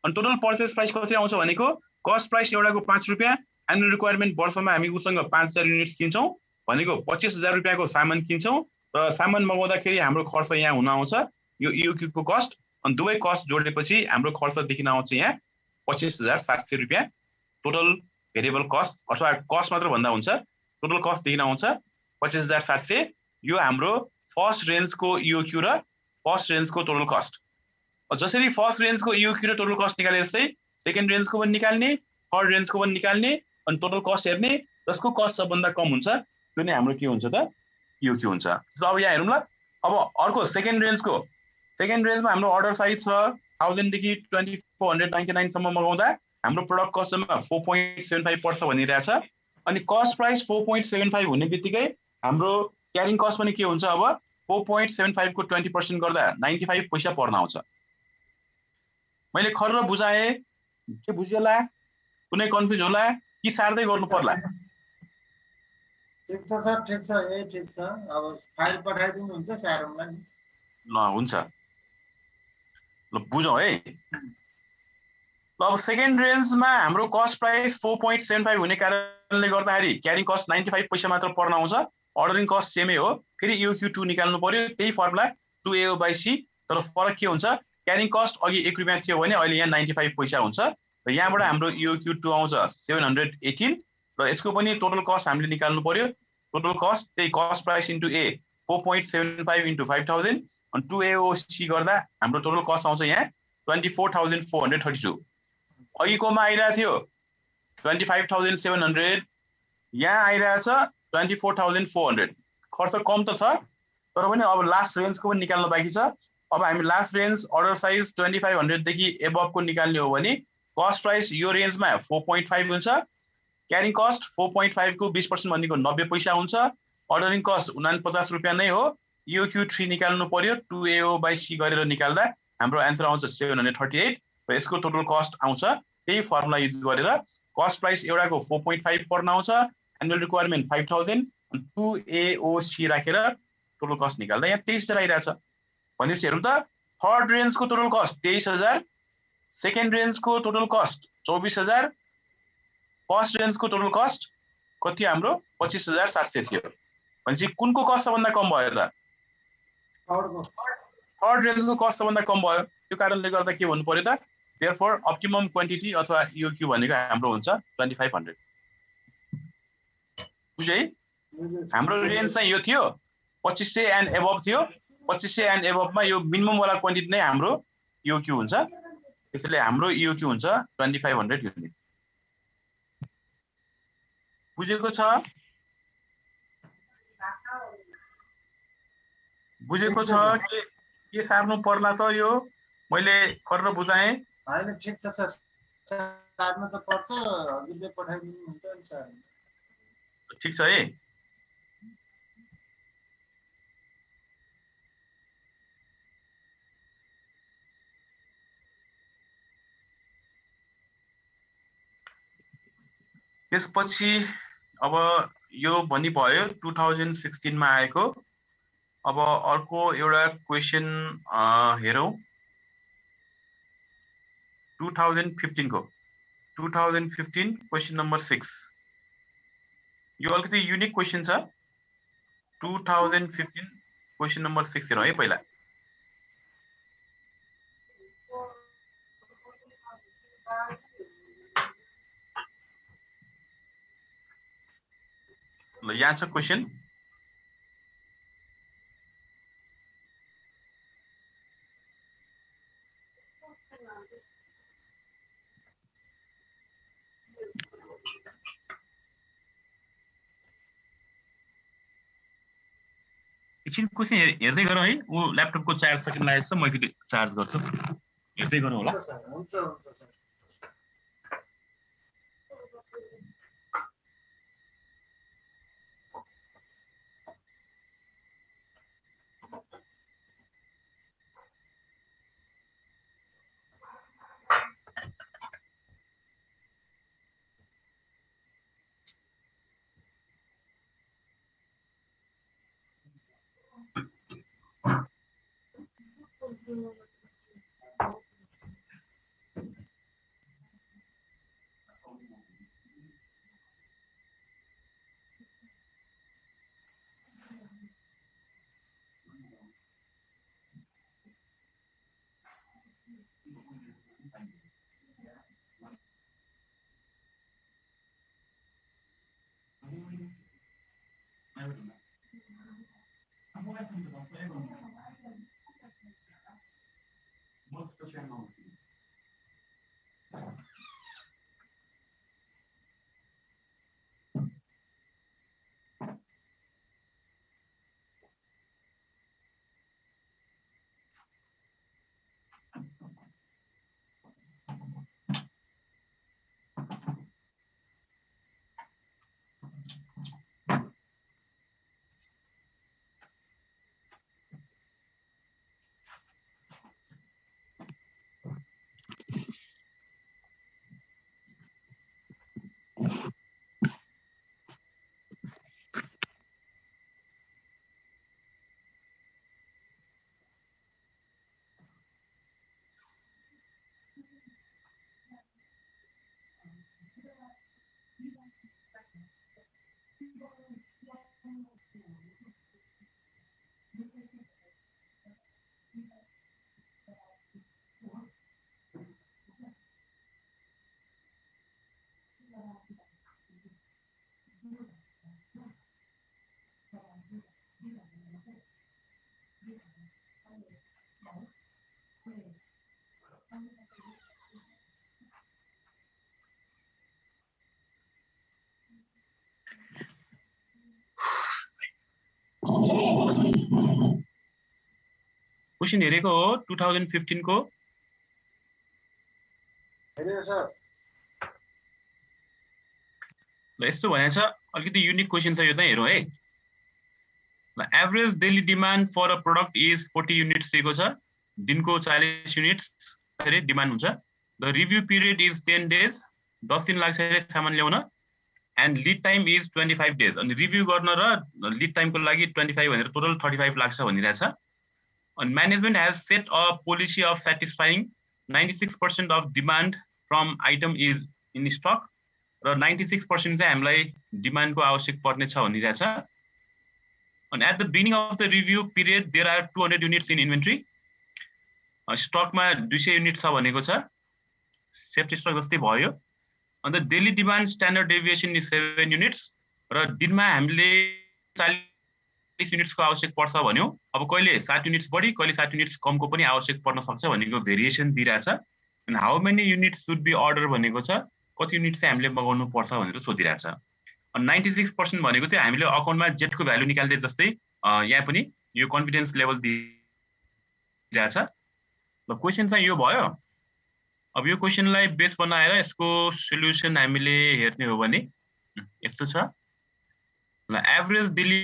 अनि टोटल पर्चेज प्राइस कसरी आउँछ भनेको कस्ट प्राइस एउटाको 5 रुपैयाँ, एनुअल रिक्वायरमेन्ट वर्षमा हामी उसँग 5000 युनिट किन्छौँ भनेको 25000 रुपैयाँको सामान किन्छौँ र सामान मगाउँदाखेरि हाम्रो खर्च यहाँ हुन आउँछ यो EOQ को कस्ट। अनि दुवै कस्ट जोडेपछि हाम्रो खर्च देखिन आउँछ यहाँ 25700 रुपैयाँ टोटल भेरिएबल कस्ट अथवा कस्ट मात्र भन्दा हुन्छ। टोटल कस्ट देखिन आउँछ 25700। यो हाम्रो फर्स्ट रेन्जको EOQ र फर्स्ट रेन्जको टोटल कस्ट। जसरी फर्स्ट रेन्जको EOQ र टोटल कस्ट निकाले जस्तै सेकेन्ड रेन्जको पनि निकाल्ने, थर्ड रेन्जको पनि निकाल्ने, अनि टोटल कस्ट हेर्ने, जसको कस्ट सबभन्दा कम हुन्छ त्यो नै हाम्रो के हुन्छ त EOQ हुन्छ। अब यहाँ हेरौँ ल। अब अर्को सेकेन्ड रेन्जमा हाम्रो अर्डर साइज छ 1000 देखि 2499 सम्म मगाउँदा हाम्रो प्रोडक्ट कस्टमा 4.75 पर्छ भनिरहेछ। अनि कस्ट प्राइस 4.75 हुने बित्तिकै हाम्रो क्यारिङ कस्ट पनि के हुन्छ? अब 4.75 को 20% गर्दा 95 पैसा पर्न आउँछ। मैले खर्र बुझाएँ के बुझ्योला? कुनै कन्फ्युज होला कि सार्दै गर्नु पर्ला? ठीक छ सर, ठीक छ, यही ठीक छ। अब फाइल पठाइदिनु हुन्छ सारौँला नि। ल हुन्छ, ल बुझौँ है। ल अब सेकेन्ड रेन्जमा हाम्रो कस्ट प्राइस 4.75 हुने कारणले गर्दाखेरि क्यारिङ कस्ट 95 पैसा मात्र पर्न आउँछ। अर्डरिङ कस्ट सेमै हो। फेरि EOQ2 निकाल्नु पर्यो, त्यही फर्मुला 2AO/C। तर फरक के हुन्छ? क्यारिङ कस्ट अघि 1 रुपैयाँ थियो भने अहिले यहाँ 95 पैसा हुन्छ। र यहाँबाट हाम्रो EOQ2 आउँछ 718 र यसको पनि टोटल कस्ट हामीले निकाल्नु पर्यो। टोटल कस्ट त्यही cost price into A 4.75 into 5000 अनि 2AO/C गर्दा हाम्रो टोटल कस्ट आउँछ यहाँ 24432। अघिकोमा आइरहेको थियो 25700, यहाँ आइरहेछ 24400। खर्च कम त छ, तर पनि अब लास्ट रेन्जको पनि निकाल्न बाँकी छ। अब हामी लास्ट रेन्ज अर्डर साइज 2500 देखि एबभको निकाल्ने हो भने कस्ट प्राइस यो रेन्जमा 4.5 हुन्छ। क्यारिङ कस्ट 4.5 को 20% भनेको 90 पैसा हुन्छ। अर्डरिङ कस्ट 49 रुपैयाँ नै हो। EOQ3 निकाल्नु पर्यो, 2AO/C गरेर निकाल्दा हाम्रो आन्सर आउँछ 738 र यसको टोटल कस्ट आउँछ त्यही फर्मुला युज गरेर कस्ट प्राइस एउटाको 4.5 पर्न आउँछ, एनुअल रिक्वायरमेन्ट 5000 अनि 2AO/C राखेर टोटल कस्ट निकाल्दा यहाँ 23000 आइरहेछ। भनेपछि हेरौँ त, थर्ड रेन्जको टोटल कस्ट 23000, सेकेन्ड रेन्जको टोटल कस्ट 24000, फर्स्ट रेन्जको टोटल कस्ट कति हाम्रो 25700 थियो। भनेपछि कुनको कस्ट सबभन्दा कम भयो त? थर्ड रेन्जको कस्ट सबभन्दा कम भयो। त्यो कारणले गर्दा के भन्नु पर्यो त? देयरफोर अप्टिमम क्वान्टिटी अथवा EOQ भनेको हाम्रो हुन्छ 2500। बुझ्यो है? हाम्रो रेन्ज चाहिँ यो थियो 2500 एन्ड एबभ थियो। 2500 एन्ड एबभमा यो मिनिमम वाला क्वान्टिटी नै हाम्रो EOQ हुन्छ। त्यसैले हाम्रो EOQ हुन्छ 2500 युनिट्स। बुझेको छ? बुझेको छ के सार्नु पर्ला त? यो मैले खर्र बुझाएँ। हैन, ठीक छ सर, सार्न त पर्छ। हजुरले पठाइदिनु हुन्छ नि सर। ठीक छ है। त्यसपछि अब यो भनि भयो 2016 मा आएको। अब अर्को एउटा क्वेशन हेरौँ 2015 को। 2015 क्वेशन नम्बर 6। यो अलिकति युनिक क्वेशन छ। 2015 क्वेशन नम्बर 6 हेरौँ है पहिला। ल यहाँ छ क्वेशन। एकछिन क्वेशन हेर्दै गरौँ है। ऊ ल्यापटपको चार्ज सेकेन्ड लागेछ, म फेरि चार्ज गर्छु, हेर्दै गरौँ होला। हुन्छ सर। क्वेशन हेरेको हो 2015 को। हेरेको सर। ल यस्तो भनेको छ, अलिकति युनिक क्वेशन छ यो चाहिँ, हेरौँ है। ल average daily demand for a product is 40 units दिएको छ। दिनको 40 युनिट्स अरे डिमान्ड हुन्छ। The review period is 10 days, 10 दिन लाग्छ अरे सामान ल्याउन। And lead time is 25 days. अनि रिभ्यू गर्न र लिड टाइमको लागि 25 भनेर टोटल 35 लाग्छ भनिरहेछ। अनि management has set a policy of satisfying 96% of demand from item is in stock, र 96% चाहिँ हामीलाई डिमान्डको आवश्यक पर्नेछ भनिरहेछ। अनि at the beginning of the review period there are 200 units in inventory. स्टकमा 200 युनिट छ भनेको छ, सेफ्टी स्टक जस्तै भयो। अन्त daily demand standard deviation is 7 units, र दिनमा हामीले 40 युनिट्सको आवश्यक पर्छ भन्यो। अब कहिले 7 युनिट्स बढी, कहिले 7 युनिट्स कमको पनि आवश्यक पर्न सक्छ भनेको भेरिएसन दिइरहेछ। अनि how many units should be order भनेको छ, कति युनिट चाहिँ हामीले मगाउनु पर्छ भनेर सोधिरहेछ। अनि 96% भनेको चाहिँ हामीले अकाउन्टमा जेटको भ्यालु निकाल्दै जस्तै यहाँ पनि यो कन्फिडेन्स लेभल दिइरहेछ। ल क्वेसन चाहिँ यो भयो। अब यो क्वेसनलाई बेस बनाएर यसको सोल्युसन हामीले हेर्ने हो भने यस्तो छ। ल एभरेज डेली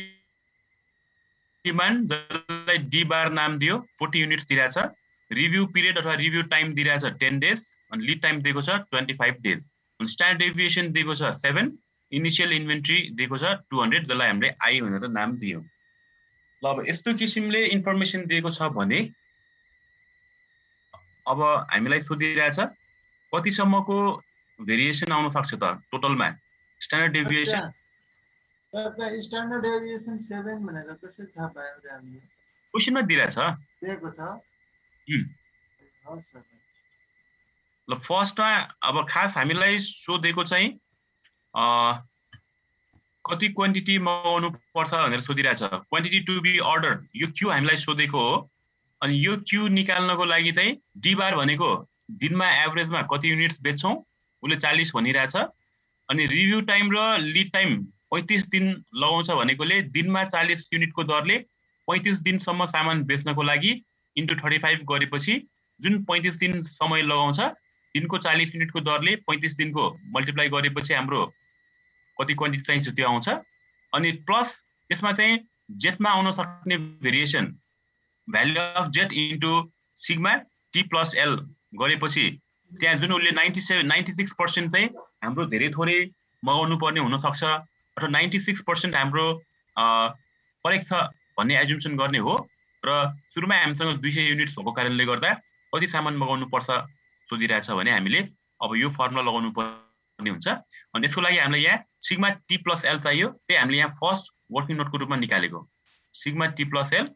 डिमान्ड जसलाई डी बार नाम दियो 40 युनिट्स दिइरहेछ। रिभ्यू पिरियड अथवा रिभ्यू टाइम दिइरहेछ 10 डेज, अनि लिड टाइम दिएको छ 25 डेज। अनि स्ट्यान्डर्ड डेभिएसन दिएको छ 7, इनिसियल इन्भेन्ट्री दिएको छ 200, जसलाई हामीले आई भनेर नाम दियौँ। ल अब यस्तो किसिमले इन्फर्मेसन दिएको छ भने अब हामीलाई सोधिरहेछ कतिसम्मको भेरिएसन आउन सक्छ त टोटलमा स्ट्यान्डर्ड डेभिएसन। स्ट्यान्डर्ड डेभिएसन 7 भनेर कसरी थाहा पायो र हामीले? क्वेसनमा दिइरहेछ, दिएको छ। हस् सर ल फर्स्टमा अब खास हामीलाई सोधेको चाहिँ कति क्वान्टिटी मगाउनु पर्छ भनेर सोधिरहेछ। क्वान्टिटी टु बी अर्डर यो क्यू हामीलाई सोधेको हो। अनि यो क्यू निकाल्नको लागि चाहिँ डी बार भनेको दिनमा एभरेजमा कति युनिट्स बेच्छौँ उसले 40 भनिरहेछ। अनि रिभ्यू टाइम र लिड टाइम 35 दिन लगाउँछ भनेकोले दिनमा 40 युनिटको दरले 35 दिनसम्म सामान बेच्नको लागि इन्टु 35 गरेपछि जुन 35 दिन समय लगाउँछ दिनको 40 युनिटको दरले 35 दिनको मल्टिप्लाई गरेपछि हाम्रो कति क्वान्टिटी चाहिन्छ त्यो आउँछ। अनि प्लस त्यसमा चाहिँ जेटमा आउन सक्ने variation value of jet into sigma T plus L गरेपछि त्यहाँ जुन उसले 96% चाहिँ हाम्रो धेरै थोरै मगाउनु पर्ने हुनसक्छ अथवा 96% हाम्रो करेक्ट छ भन्ने एजुम्सन गर्ने हो। र सुरुमा हामीसँग 200 युनिट्स भएको कारणले गर्दा कति सामान मगाउनु पर्छ सोधिरहेछ भने हामीले अब यो फर्मुला लगाउनु पर्ने हुन्छ। अनि यसको लागि हामीलाई यहाँ सिग्मा टी प्लस एल चाहियो, त्यही हामीले यहाँ फर्स्ट वर्किङ नोटको रूपमा निकालेको सिग्मा टी प्लस एल।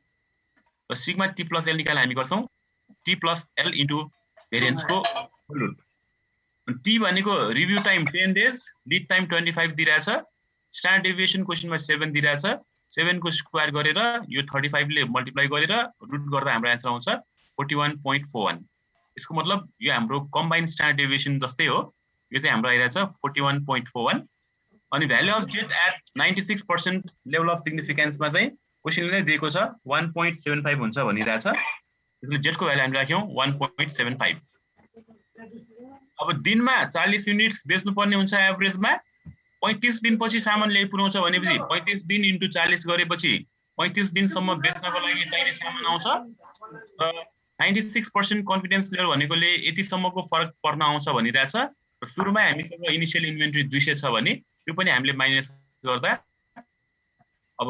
र सिग्मा टी प्लस एल निकाल्दा हामी गर्छौँ टी प्लस एल इन्टु भेरिएन्सको रुट। टी भनेको review time 10 days, lead time 25 दिइरहेछ, स्ट्यान्डर्ड डेभिएसन क्वेसनमा 7 दिइरहेछ, 7 को स्क्वायर गरेर यो 35 ले मल्टिप्लाई गरेर रुट गर्दा हाम्रो आन्सर आउँछ 41.41। यसको मतलब यो हाम्रो कम्बाइन स्ट्यान्डर्ड डेभिएसन जस्तै हो, यो चाहिँ हाम्रो आइरहेछ 41.41। अनि value of Z at 96% level of सिग्निफिकेन्समा चाहिँ क्वेसनले नै दिएको छ 1.75 हुन्छ भनिरहेछ। त्यसले जेटको भ्यालु हामी राख्यौँ 1.75। अब दिनमा 40 युनिट्स बेच्नुपर्ने हुन्छ एभरेजमा। 35 दिनपछि सामान ल्याइपुर्याउँछ भनेपछि 35 दिन इन्टु 40 गरेपछि 35 दिनसम्म बेच्नको लागि चाहिने सामान आउँछ। र 96% कन्फिडेन्स लेभल भनेकोले यतिसम्मको फरक पर्न आउँछ भनिरहेछ। र सुरुमा हामीसँग इनिसियल इन्भेन्ट्री 200 छ भने त्यो पनि हामीले माइनस गर्दा अब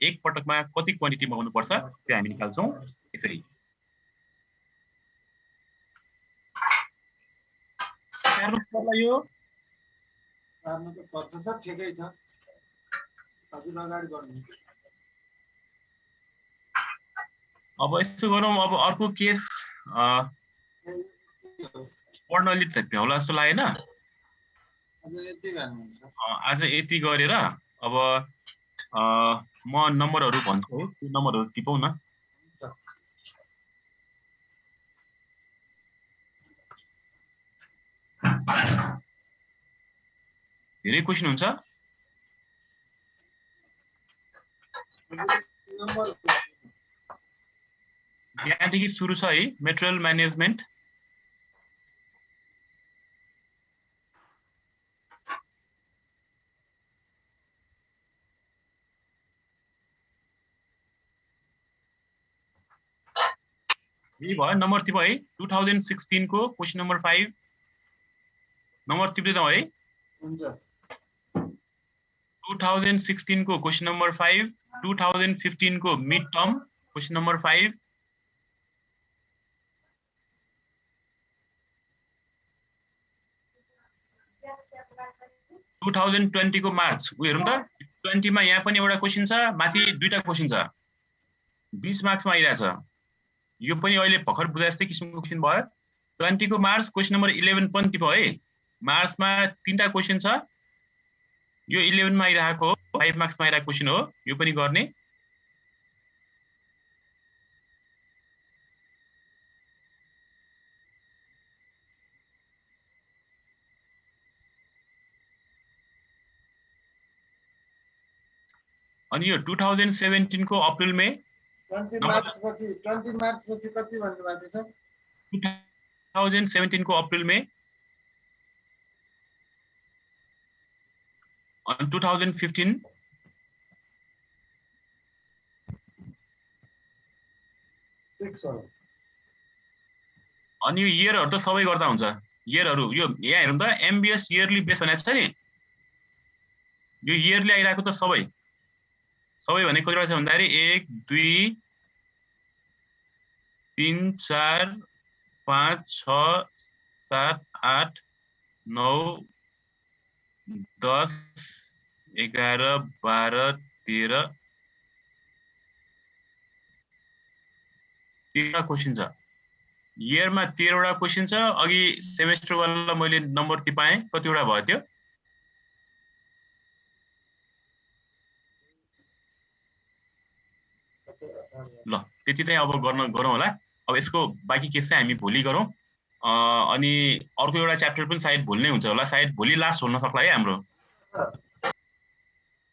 एक पटकमा कति क्वान्टिटी मगाउनु पर्छ त्यो हामी निकाल्छौँ यसरी। यो सार्नु त पर्छ सर, ठिकै छ, हजुर अगाडि बढ्नु। अब यसो गरौँ, अब अर्को केस पढ्न अलिक भ्याउला जस्तो लागेन। आज यति गरेर अब म नम्बरहरू भन्छु है, त्यो नम्बरहरू टिपौँ न। धेरै क्वेसन हुन्छ। यहाँदेखि सुरु छ है मेटेरियल म्यानेजमेन्ट। यही भयो, नम्बर टिप है। 2016 को क्वेसन नम्बर 5 नम्बर टिप्दै जाउँ है। 2016 को क्वेसन नम्बर 5, 2015 को मिड टर्म क्वेसन नम्बर 5, 2020 को मार्च। उयो हेरौँ त, 20 मा यहाँ पनि एउटा क्वेसन छ, माथि दुईटा क्वेसन छ, 20 मार्क्समा आइरहेछ। यो पनि अहिले भर्खर बुझा जस्तै किसिमको क्वेसन भयो। 20 को मार्च क्वेसन नम्बर 11 पनि टिप है। मार्चमा 3टा क्वेसन छ, यो 11 मा आइरहेको हो, 5 मार्क्समा आइरहेको क्वेसन हो, यो पनि गर्ने। अनि यो 2017 को अप्रिल मे 20 मार्च पछि कति भन्नु भएको छ? 2017 को अप्रिल मे अनि 2015 अनि यो इयरहरु त सबै गर्दा हुन्छ। इयरहरु यो यहाँ हेरौँ त, एमबीएस इयरली बेस भनेको छ नि, यो इयरली आइरहेको त सबै भनेको कतिवटा छ भन्दाखेरि 1 2 3 4 5 6 7 8 9 10 11 12 13 13 क्वेसन छ। इयरमा 13वटा क्वेसन छ। अघि सेमेस्टर वाला मैले नम्बर ती पाएँ, कतिवटा भयो त्यो? ल त्यति चाहिँ अब गरौँ होला। अब यसको बाँकी केस चाहिँ हामी भोलि गरौँ। अनि अर्को एउटा च्याप्टर पनि सायद भोलि नै हुन्छ होला, सायद भोलि लास्ट हुन सक्ला है हाम्रो।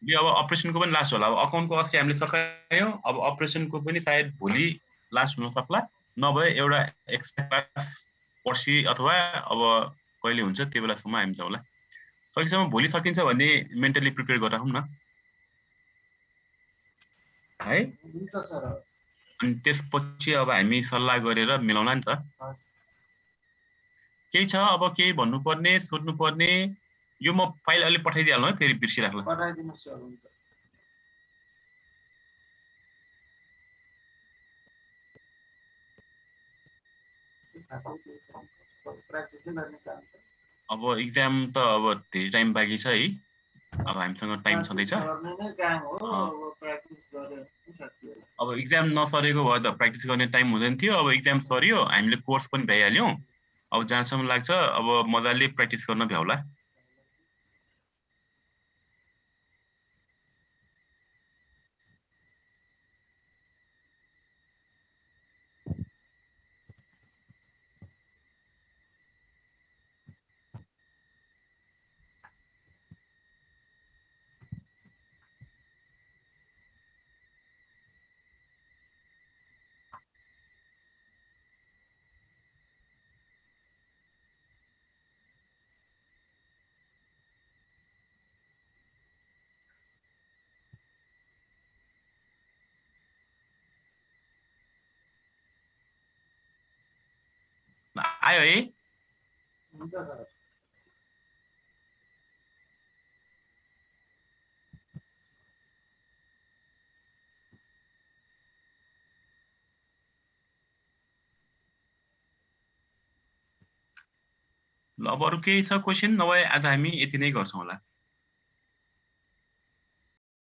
यो अब अपरेसनको पनि लास्ट होला। अब अकाउन्टको अस्ति हामीले सकायौँ, अब अपरेसनको पनि सायद भोलि लास्ट हुन सक्ला, नभए एउटा एक्स्ट्रा क्लास पर्सि अथवा अब कहिले हुन्छ त्यो बेलासम्म हामी जाउँला। सकेसम्म भोलि सकिन्छ भने मेन्टली प्रिपेयर गरेर राखौँ न है। हुन्छ सर। अनि त्यसपछि अब हामी सल्लाह गरेर मिलाउला नि त। केही छ अब केही भन्नुपर्ने सोध्नुपर्ने? यो म फाइल अलि पठाइदिइहाल्नु है, फेरि बिर्सिराख्ला। पठाइदिनुहोस् सर। हुन्छ। अब इक्जाम त अब धेरै टाइम बाँकी छ है। अब हामीसँग टाइम छँदैछ। अब इक्जाम नसरेको भए त प्र्याक्टिस गर्ने टाइम हुँदैन थियो। अब इक्जाम सरियो, हामीले कोर्स पनि भ्याइहाल्यौँ। अब जहाँसम्म लाग्छ अब मजाले प्र्याक्टिस गर्न भ्याउला। आयो है? हुन्छ सर। ल अब अरू केही छ क्वेसन? नभए आज हामी यति नै गर्छौँ होला।